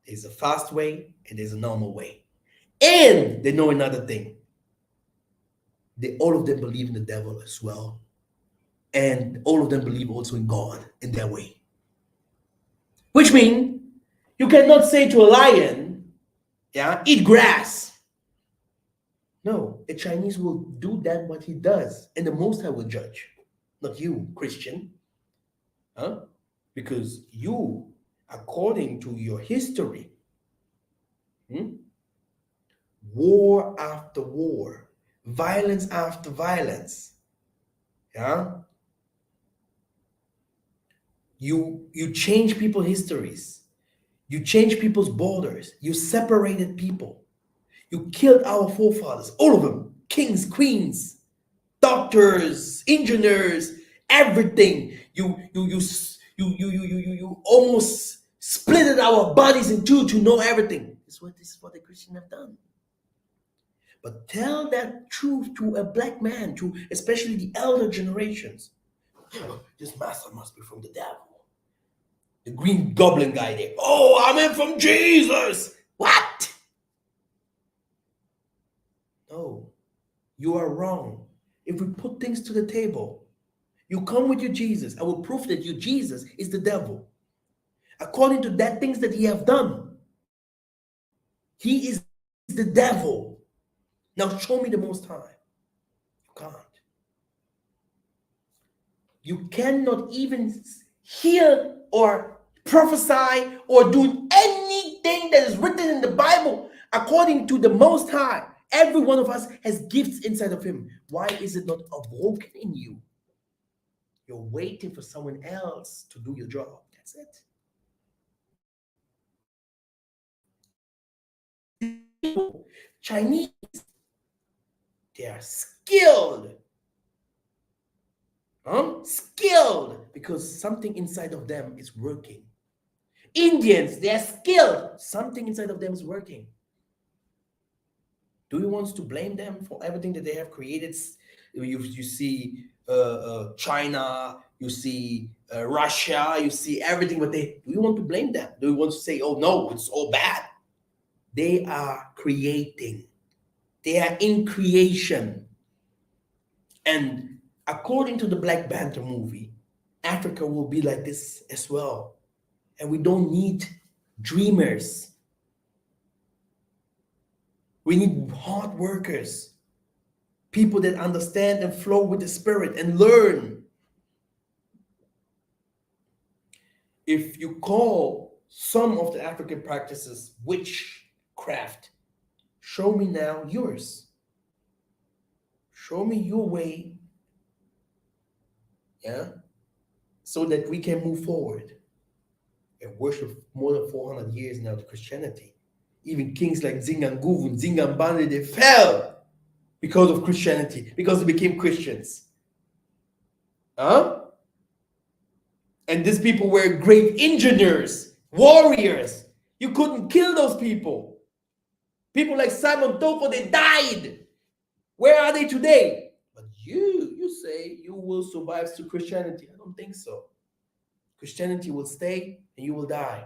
there's a fast way and there's a normal way, and they know another thing. They all of them believe in the devil as well, and all of them believe also in God in their way. Which means you cannot say to a lion, yeah, eat grass. No, a Chinese will do that what he does, and the Most High will judge, not you, Christian, huh? Because you, according to your history, war after war, violence after violence, yeah, you change people's histories, you change people's borders, you separated people, you killed our forefathers, all of them, kings, queens, doctors, engineers, everything. You almost splitted our bodies in two to know everything. This is what the Christians have done. But tell that truth to a black man, to especially the elder generations. This master must be from the devil. The green goblin guy there. Oh, I'm in from Jesus. What? No, you are wrong. If we put things to the table, you come with your Jesus, I will prove that your Jesus is the devil. According to that things that he have done, he is the devil. Now show me the Most High. You can't. You cannot even hear or prophesy or do anything that is written in the Bible according to the Most High. Every one of us has gifts inside of him. Why is it not awoken in you? You're waiting for someone else to do your job. That's it. Chinese, they are skilled. Skilled because something inside of them is working. Indians, they are skilled. Something inside of them is working. Do you want to blame them for everything that they have created? You see China, you see Russia, you see everything, but do you want to blame them? Do you want to say, oh no, it's all bad? They are creating. They are in creation. And according to the Black Panther movie, Africa will be like this as well. And we don't need dreamers. We need hard workers, people that understand and flow with the spirit and learn. If you call some of the African practices witchcraft, show me now yours. Show me your way, yeah, so that we can move forward and worship more than 400 years now to Christianity. Even kings like Zinganguvu and Zingambane, they fell because of Christianity, because they became Christians. Huh? And these people were great engineers, warriors. You couldn't kill those people. People like Simon Toko, they died. Where are they today? But you say you will survive to Christianity. I don't think so. Christianity will stay and you will die.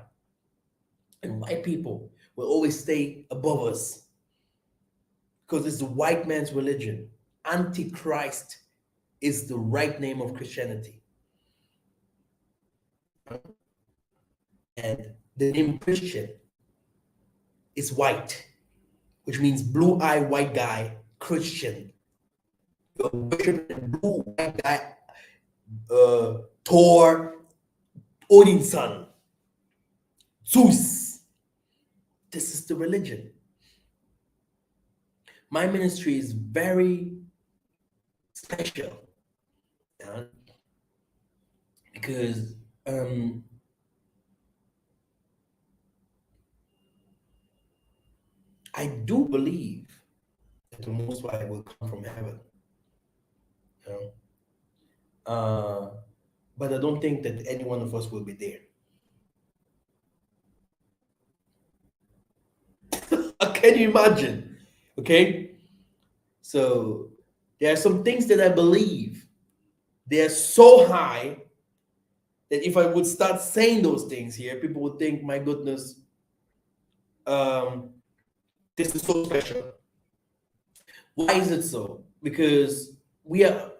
And white people will always stay above us because it's the white man's religion. Antichrist is the right name of Christianity. And the name Christian is white, which means blue-eyed white guy, Christian. You're worshiping blue white guy, Thor, Odin's son, Zeus. This is the religion. My ministry is very special, yeah? Because I do believe that the Most High will come from heaven, you know? But I don't think that any one of us will be there. Can you imagine? Okay, so there are some things that I believe. They are so high that if I would start saying those things here, people would think, my goodness, this is so special. Why is it so? Because we are,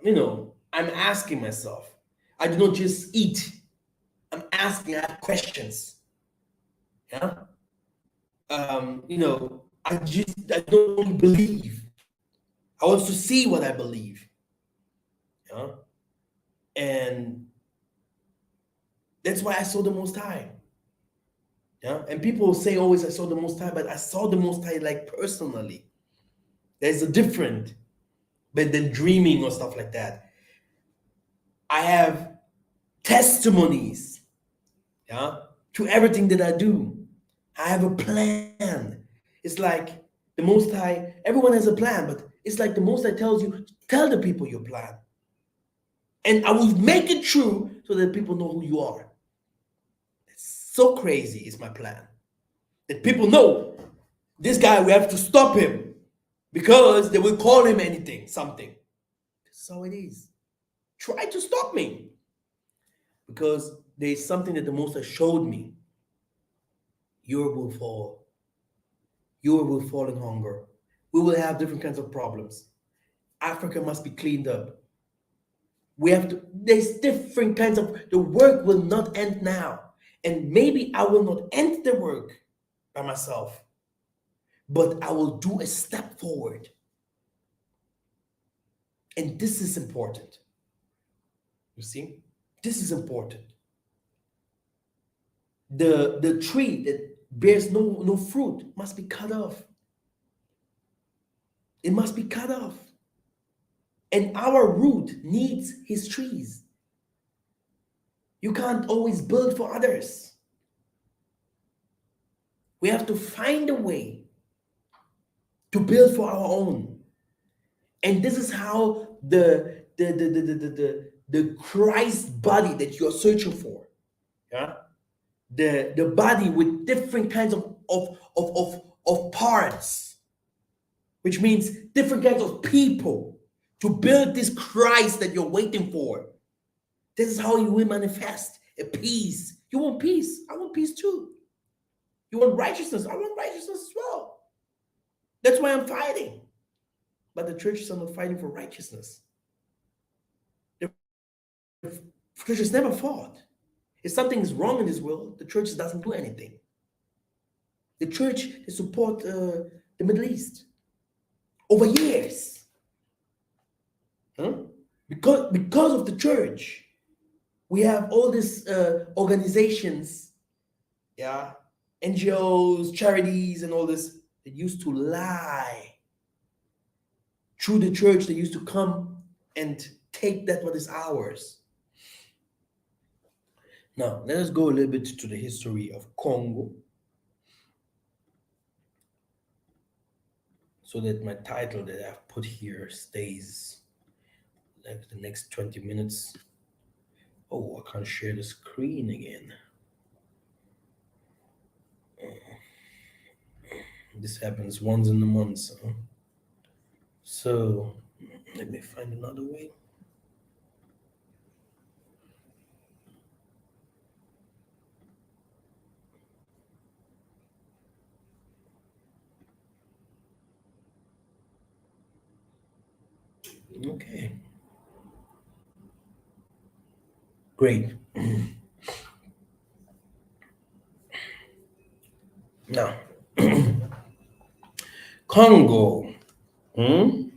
I'm asking myself. I do not just eat. I'm asking, I have questions. Yeah. I don't only believe. I want to see what I believe. Yeah. And that's why I saw the Most High. Yeah. And people say always I saw the Most High, but I saw the Most High like personally. There's a different, but than dreaming or stuff like that. I have testimonies, yeah, to everything that I do. I have a plan. It's like the Most High, everyone has a plan, but it's like the Most High tells you, tell the people your plan. And I will make it true so that people know who you are. It's so crazy, is my plan. That people know, this guy, we have to stop him because they will call him anything, something. That's how it is. Try to stop me. Because there is something that the Most High showed me. Europe will fall. Europe will fall in hunger. We will have different kinds of problems. Africa must be cleaned up. There's different kinds of, the work will not end now. And maybe I will not end the work by myself, but I will do a step forward. And this is important. You see, this is important. The tree that bears no fruit must be cut off. It must be cut off. And our root needs his trees. You can't always build for others. We have to find a way to build for our own. And this is how the the Christ body that you're searching for. Yeah, the body with different kinds of parts, which means different kinds of people to build this Christ that you're waiting for. This is how you will manifest a peace. You want peace? I want peace too. You want righteousness? I want righteousness as well. That's why I'm fighting. But the church is not fighting for righteousness. The church has never fought. If something is wrong in this world, the church doesn't do anything. The church they support the Middle East over years. Huh? Because of the church, we have all these organizations, yeah, NGOs, charities, and all this that used to lie through the church. They used to come and take that what is ours. Now, let us go a little bit to the history of Congo so that my title that I've put here stays like the next 20 minutes. Oh, I can't share the screen again. This happens once in a month. Huh? So let me find another way. Okay. Great. Now, Congo. Hmm?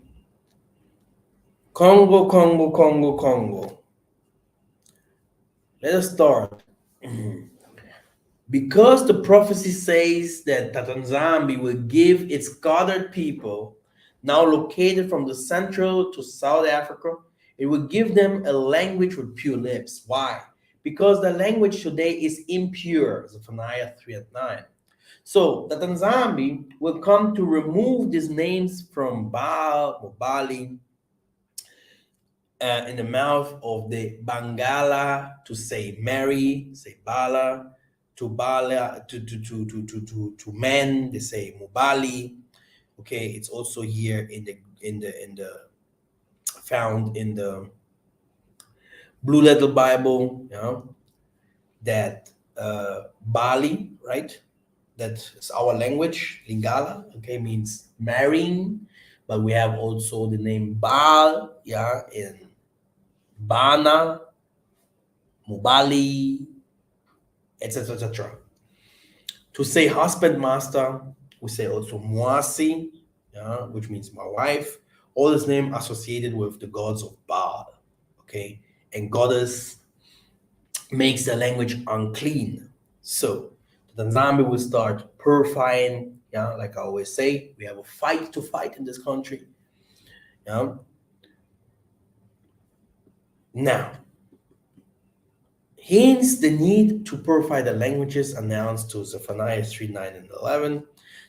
Congo, Congo, Congo, Congo. Let us start. Because the prophecy says that Tatanzambi will give its scattered people, now located from the Central to South Africa, it will give them a language with pure lips. Why? Because the language today is impure, Zephaniah 3 and 9. So the Tanzambi will come to remove these names from Baal, Mobali, in the mouth of the Bangala to say Mary, say Bala, to Bala, to men, they say Mubali. Okay, it's also here in the found in the Blue Letter Bible, you know, that Bali, right? That is our language, Lingala, okay, means marrying, but we have also the name Baal, yeah, in Bana, Mubali, etc., etc. To say husband, master, we say also Moasi, yeah, which means my wife. All this name associated with the gods of Baal, okay, and goddess makes the language unclean. So the Tanzania will start purifying. Yeah, like I always say, we have a fight to fight in this country. Yeah. Now, hence the need to purify the languages announced to Zephaniah 3, 9, and 11.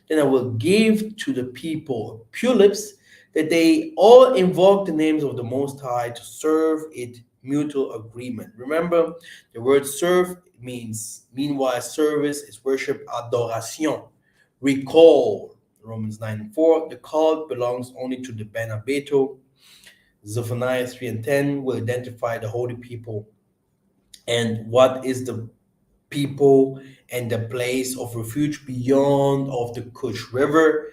Then I will give to the people pure lips that they all invoke the names of the Most High to serve it mutual agreement. Remember, the word serve means, meanwhile, service is worship, adoration. Recall, Romans 9 and 4, the cult belongs only to the Benabeto. Zephaniah 3 and 10 will identify the holy people and what is the people and the place of refuge beyond of the Kush River,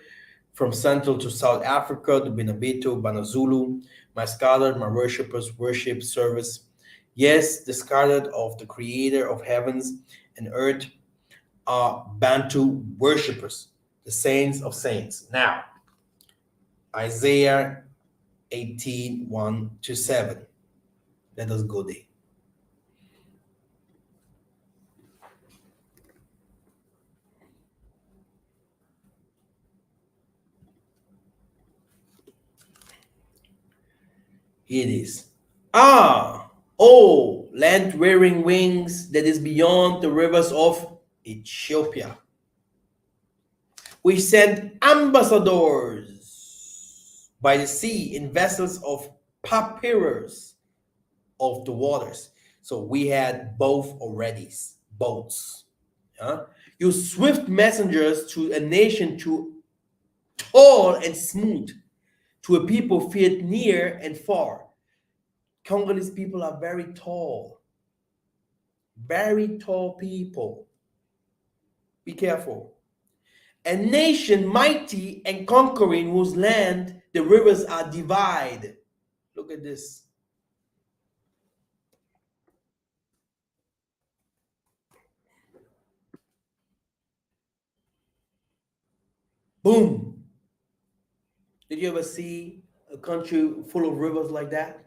from Central to South Africa, the Binabeto, Banazulu, my scattered, my worshippers worship service. Yes, the scattered of the creator of heavens and earth are Bantu worshippers, the saints of saints. Now, Isaiah 18, 1 to 7. Let us go there. Here it is. Ah, oh, land wearing wings that is beyond the rivers of Ethiopia. We send ambassadors. By the sea in vessels of papyrus. of the waters. So we had both already, boats. Huh? You swift messengers to a nation too tall and smooth, to a people feared near and far. Congolese people are very tall people. Be careful. A nation mighty and conquering, whose land the rivers are divided. Look at this. Boom. Did you ever see a country full of rivers like that?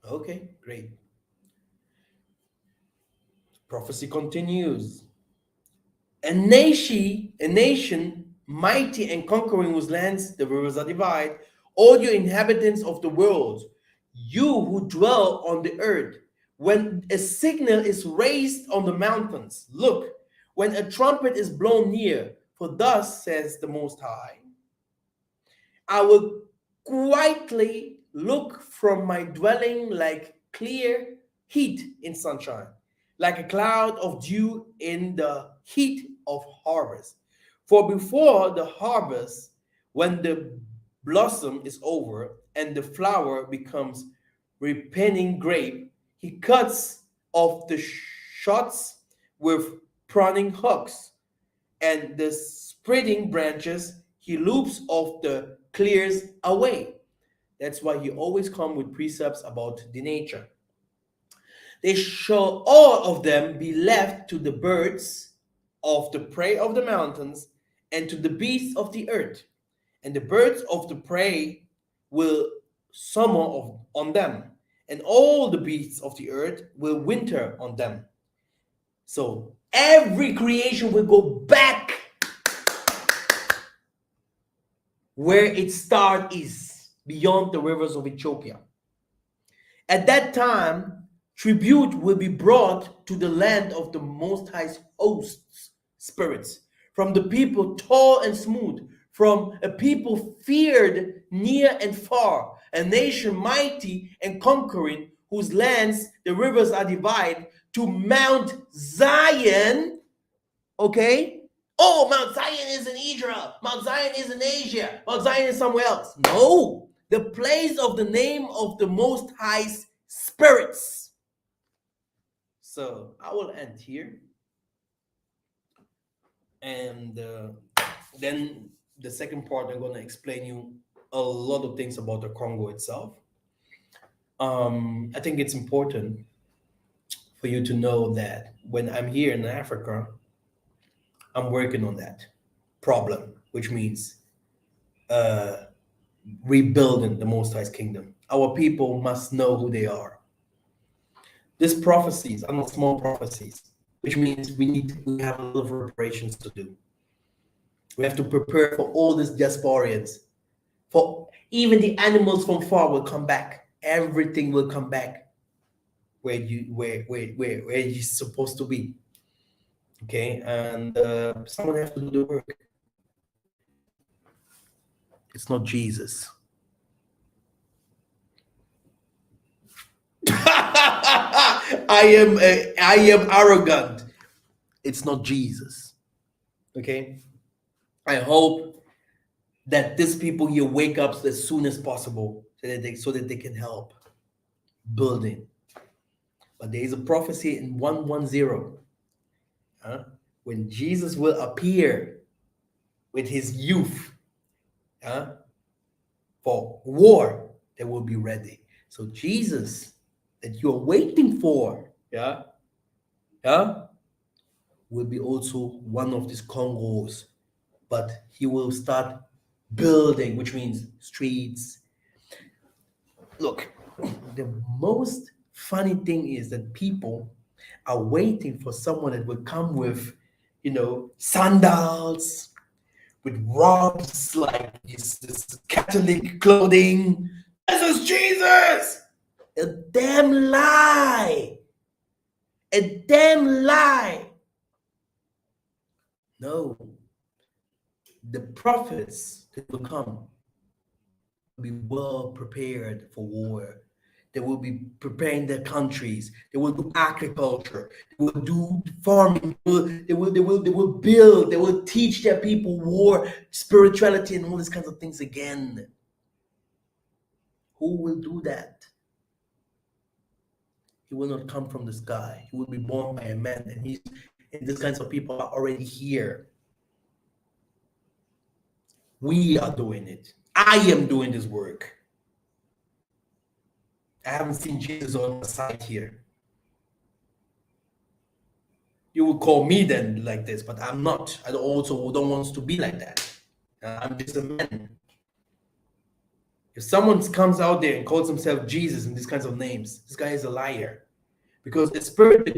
Okay, great. Prophecy continues. A nation mighty and conquering, whose lands the rivers are divided, all you inhabitants of the world, you who dwell on the earth, when a signal is raised on the mountains, look, when a trumpet is blown near, for thus says the Most High, I will quietly look from my dwelling like clear heat in sunshine, like a cloud of dew in the heat of harvest. For before the harvest, when the blossom is over and the flower becomes ripening grape, he cuts off the shots with pruning hooks, and the spreading branches he loops off the clears away. That's why he always come with precepts about the nature. They shall all of them be left to the birds of the prey of the mountains and to the beasts of the earth. And the birds of the prey will summer on them, and all the beasts of the earth will winter on them. So every creation will go back where its start is, beyond the rivers of Ethiopia. At that time, tribute will be brought to the land of the Most High hosts, spirits, from the people tall and smooth, from a people feared near and far, a nation mighty and conquering, whose lands the rivers are divided, to Mount Zion. Okay? Oh, Mount Zion is in Israel. Mount Zion is in Asia. Mount Zion is somewhere else. No, the place of the name of the Most High spirits. So I will end here. And then the second part, I'm going to explain you a lot of things about the Congo itself. I think it's important for you to know that when I'm here in Africa, I'm working on that problem, which means uh, rebuilding the Most High's kingdom. Our people must know who they are. These prophecies are not small prophecies, which means we have a lot of reparations to do. We have to prepare for all these diasporians. For even the animals from far will come back. Everything will come back where you're supposed to be. Okay, and someone has to do the work. It's not Jesus. I am arrogant. It's not Jesus. Okay? I hope that these people here wake up as soon as possible so that they can help building. But there is a prophecy in 110, when Jesus will appear with his youth, for war, they will be ready. So Jesus that you're waiting for, yeah, will be also one of these Congos, but he will start building, which means streets. Look, the most funny thing is that people are waiting for someone that will come with, sandals, with robes, like this Catholic clothing. This is Jesus! A damn lie! A damn lie! No. the prophets that will come will be well prepared for war. They will be preparing their countries. They will do agriculture. They will do farming. They will build. They will teach their people war, spirituality, and all these kinds of things again. Who will do that? He will not come from the sky. He will be born by a man, and these kinds of people are already here. We are doing it. I am doing this work. I haven't seen Jesus on my side here. You would call me then like this, but I'm not. I also don't want to be like that. I'm just a man. If someone comes out there and calls himself Jesus and these kinds of names, this guy is a liar. Because the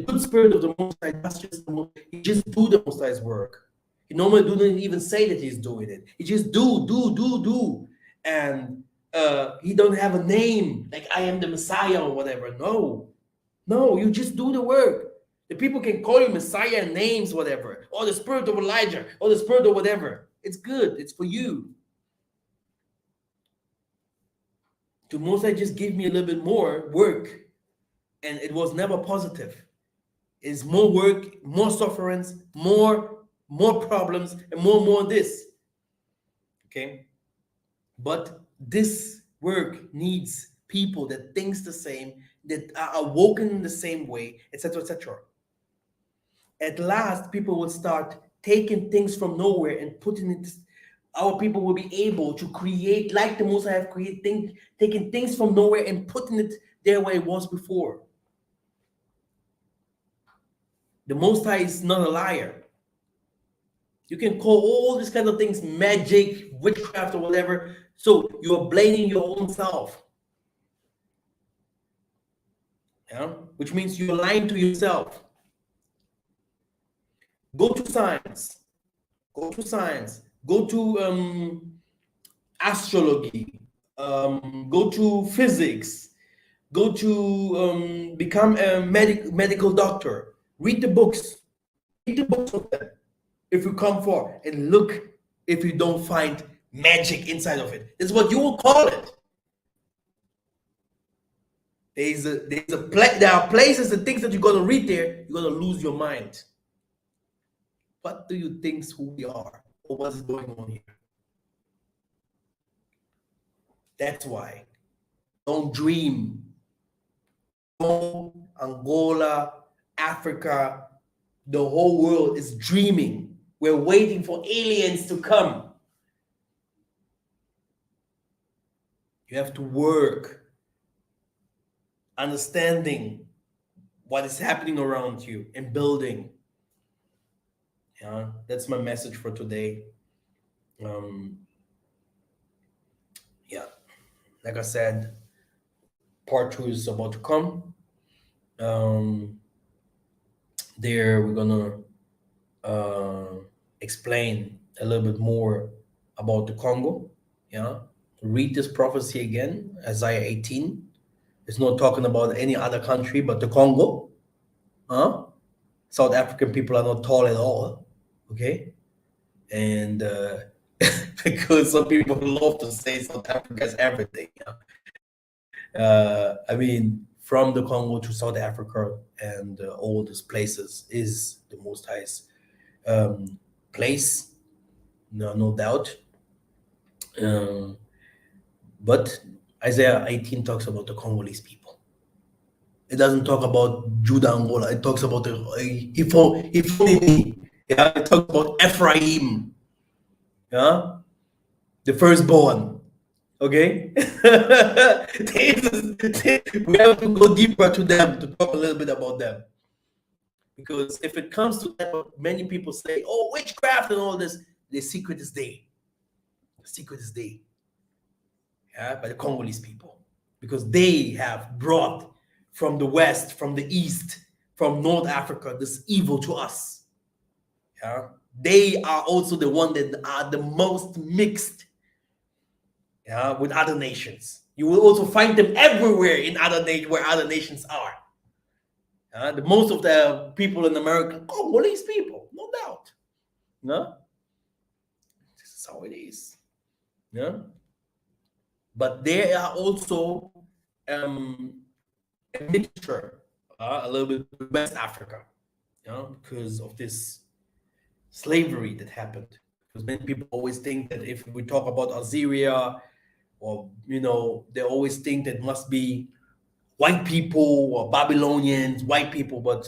good spirit of the Most High, he just do the Most High's work. He normally doesn't even say that he's doing it. He just do. And he don't have a name, like I am the Messiah or whatever. No, you just do the work. The people can call you Messiah names, whatever, or the spirit of Elijah, or the spirit of whatever. It's good. It's for you. To Most High just give me a little bit more work, and it was never positive. It's more work, more sufferance, more problems, and more this. Okay, but this work needs people that thinks the same, that are awoken in the same way, etc., etc. At last, people will start taking things from nowhere and putting it. Our people will be able to create, like the Most High have created, taking things from nowhere and putting it there where it was before. The Most High is not a liar. You can call all these kind of things magic, witchcraft, or whatever. So you're blaming your own self. Yeah? Which means you're lying to yourself. Go to science. Go to astrology. Go to physics. Go to become a medical doctor. Read the books. Read the books of them. If you come for and look, if you don't find magic inside of it, this is what you will call it. There are places and things that you're gonna read there, you're gonna lose your mind. What do you think who we are, or what is going on here? That's why. Don't dream. Congo, Angola, Africa, the whole world is dreaming. We're waiting for aliens to come. You have to work, understanding what is happening around you and building. Yeah, that's my message for today. Yeah, like I said, part 2 is about to come. There we're gonna explain a little bit more about the Congo. Yeah, read this prophecy again, Isaiah 18. It's not talking about any other country but the Congo. South African people are not tall at all. Okay, and because some people love to say South Africa is everything. I mean, from the Congo to South Africa and all these places is the Most High's place, no doubt. But Isaiah 18 talks about the Congolese people. It doesn't talk about Judah Angola. It talks about the Hifoni. Yeah, it talks about Ephraim. Yeah, the firstborn. Okay, we have to go deeper to them to talk a little bit about them, because if it comes to that, many people say, "Oh, witchcraft and all this." The secret is there. The secret is there. Yeah, by the Congolese people, because they have brought from the west, from the east, from North Africa, this evil to us. Yeah, they are also the one that are the most mixed. Yeah, with other nations. You will also find them everywhere in where other nations are. The most of the people in America, Congolese people, no doubt. No? This is how it is. Yeah. But there are also um, a mixture, a little bit with West Africa, because of this slavery that happened. Because many people always think that if we talk about Algeria, or they always think that must be white people or Babylonians, white people, but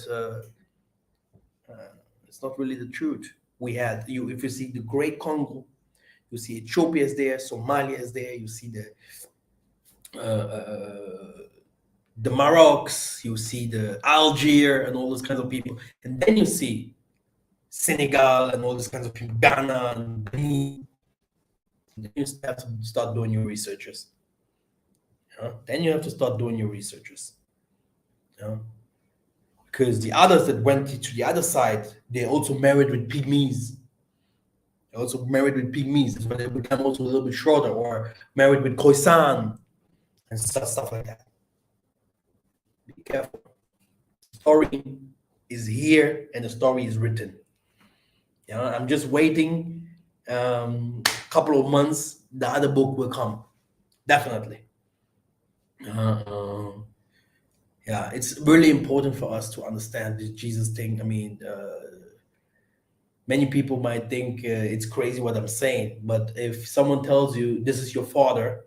it's not really the truth. We had you if you see the Great Congo, you see Ethiopia is there, Somalia is there, you see the Marocs, you see the Algier and all those kinds of people, and then you see Senegal and all these kinds of people, Ghana and Benin. And then you have to start doing your researches. Then you have to start doing your researches. Because the others that went to the other side, they also married with pygmies. They also married with pygmies. That's why they become also a little bit shorter, or married with Khoisan and stuff like that. Be careful. The story is here and the story is written. I'm just waiting. A couple of months, the other book will come. Definitely. Yeah, it's really important for us to understand this Jesus thing. I mean, many people might think it's crazy what I'm saying, but if someone tells you this is your father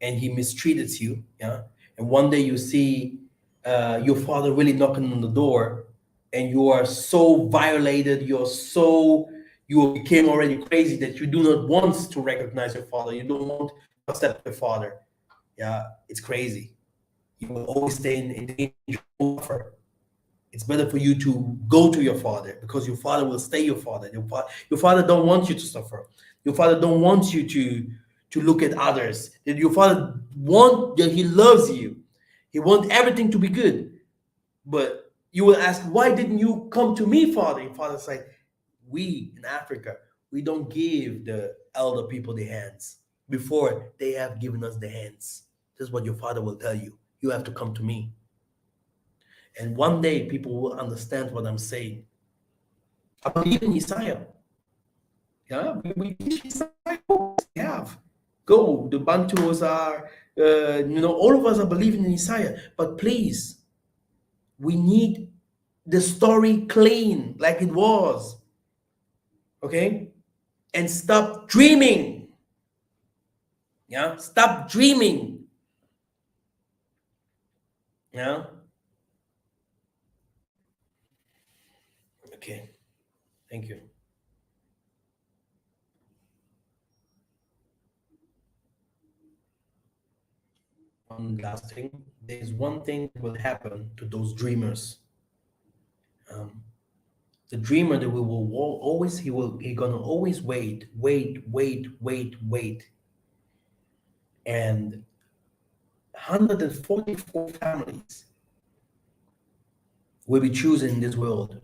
and he mistreated you, yeah, and one day you see your father really knocking on the door, and you are so violated, you became already crazy that you do not want to recognize your father, you don't want to accept your father. Yeah, it's crazy. You will always stay in danger. It's better for you to go to your father, because your father will stay your father. Your father don't want you to suffer. Your father don't want you to look at others. That your father want that he loves you. He wants everything to be good. But you will ask, why didn't you come to me, father? Your father say, we in Africa, we don't give the elder people the hands before they have given us the hands. This is what your father will tell you. You have to come to me. And one day people will understand what I'm saying. I believe in Isaiah. Yeah, we teach Isaiah. We have. Go. The Bantus are, all of us are believing in Isaiah. But please, we need the story clean like it was. Okay? And stop dreaming. Yeah? Stop dreaming. Yeah? Okay. Thank you. One last thing. There's one thing that will happen to those dreamers. Um, the dreamer that we will always he gonna always wait, and 144 families will be chosen in this world.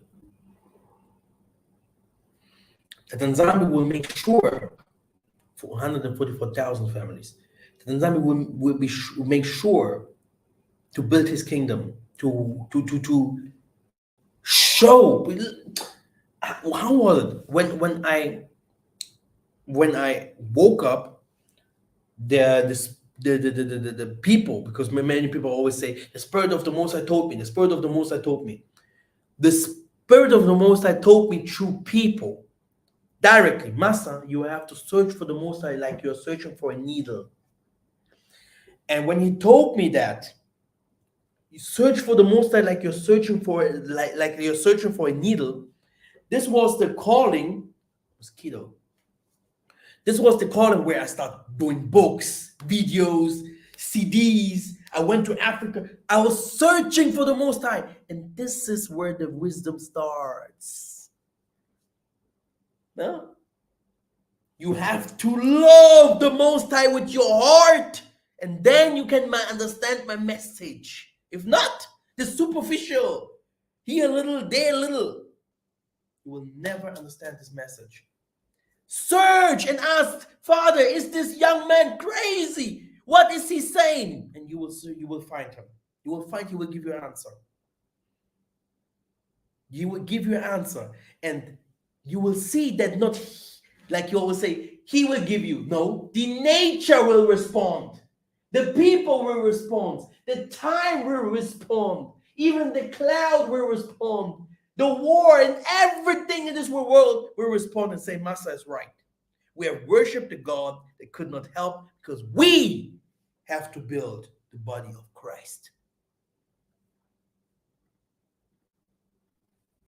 The Tanzania will make sure for 144,000 families. The Tanzania will make sure to build his kingdom, to show. How was it when I woke up? The people, because many people always say the spirit of the most high told me, the spirit of the most high told me, the spirit of the most high told me through people directly. Master, you have to search for the most high like you're searching for a needle. And when he told me that, you search for the most high like you're searching for a needle, this was the calling. Mosquito. This was the calling where I started doing books, videos, CDs. I went to Africa. I was searching for the Most High. And this is where the wisdom starts. No? You have to love the Most High with your heart. And then you can understand my message. If not, the superficial, here a little, there a little, you will never understand this message. Search and ask, Father, is this young man crazy? What is he saying? And you will find him. He will give you an answer. He will give you an answer. And you will see that not, like you always say, he will give you. No, the nature will respond. The people will respond. The time will respond. Even the cloud will respond. The war and everything in this world will respond and say, Master is right. We have worshipped a God that could not help because we have to build the body of Christ.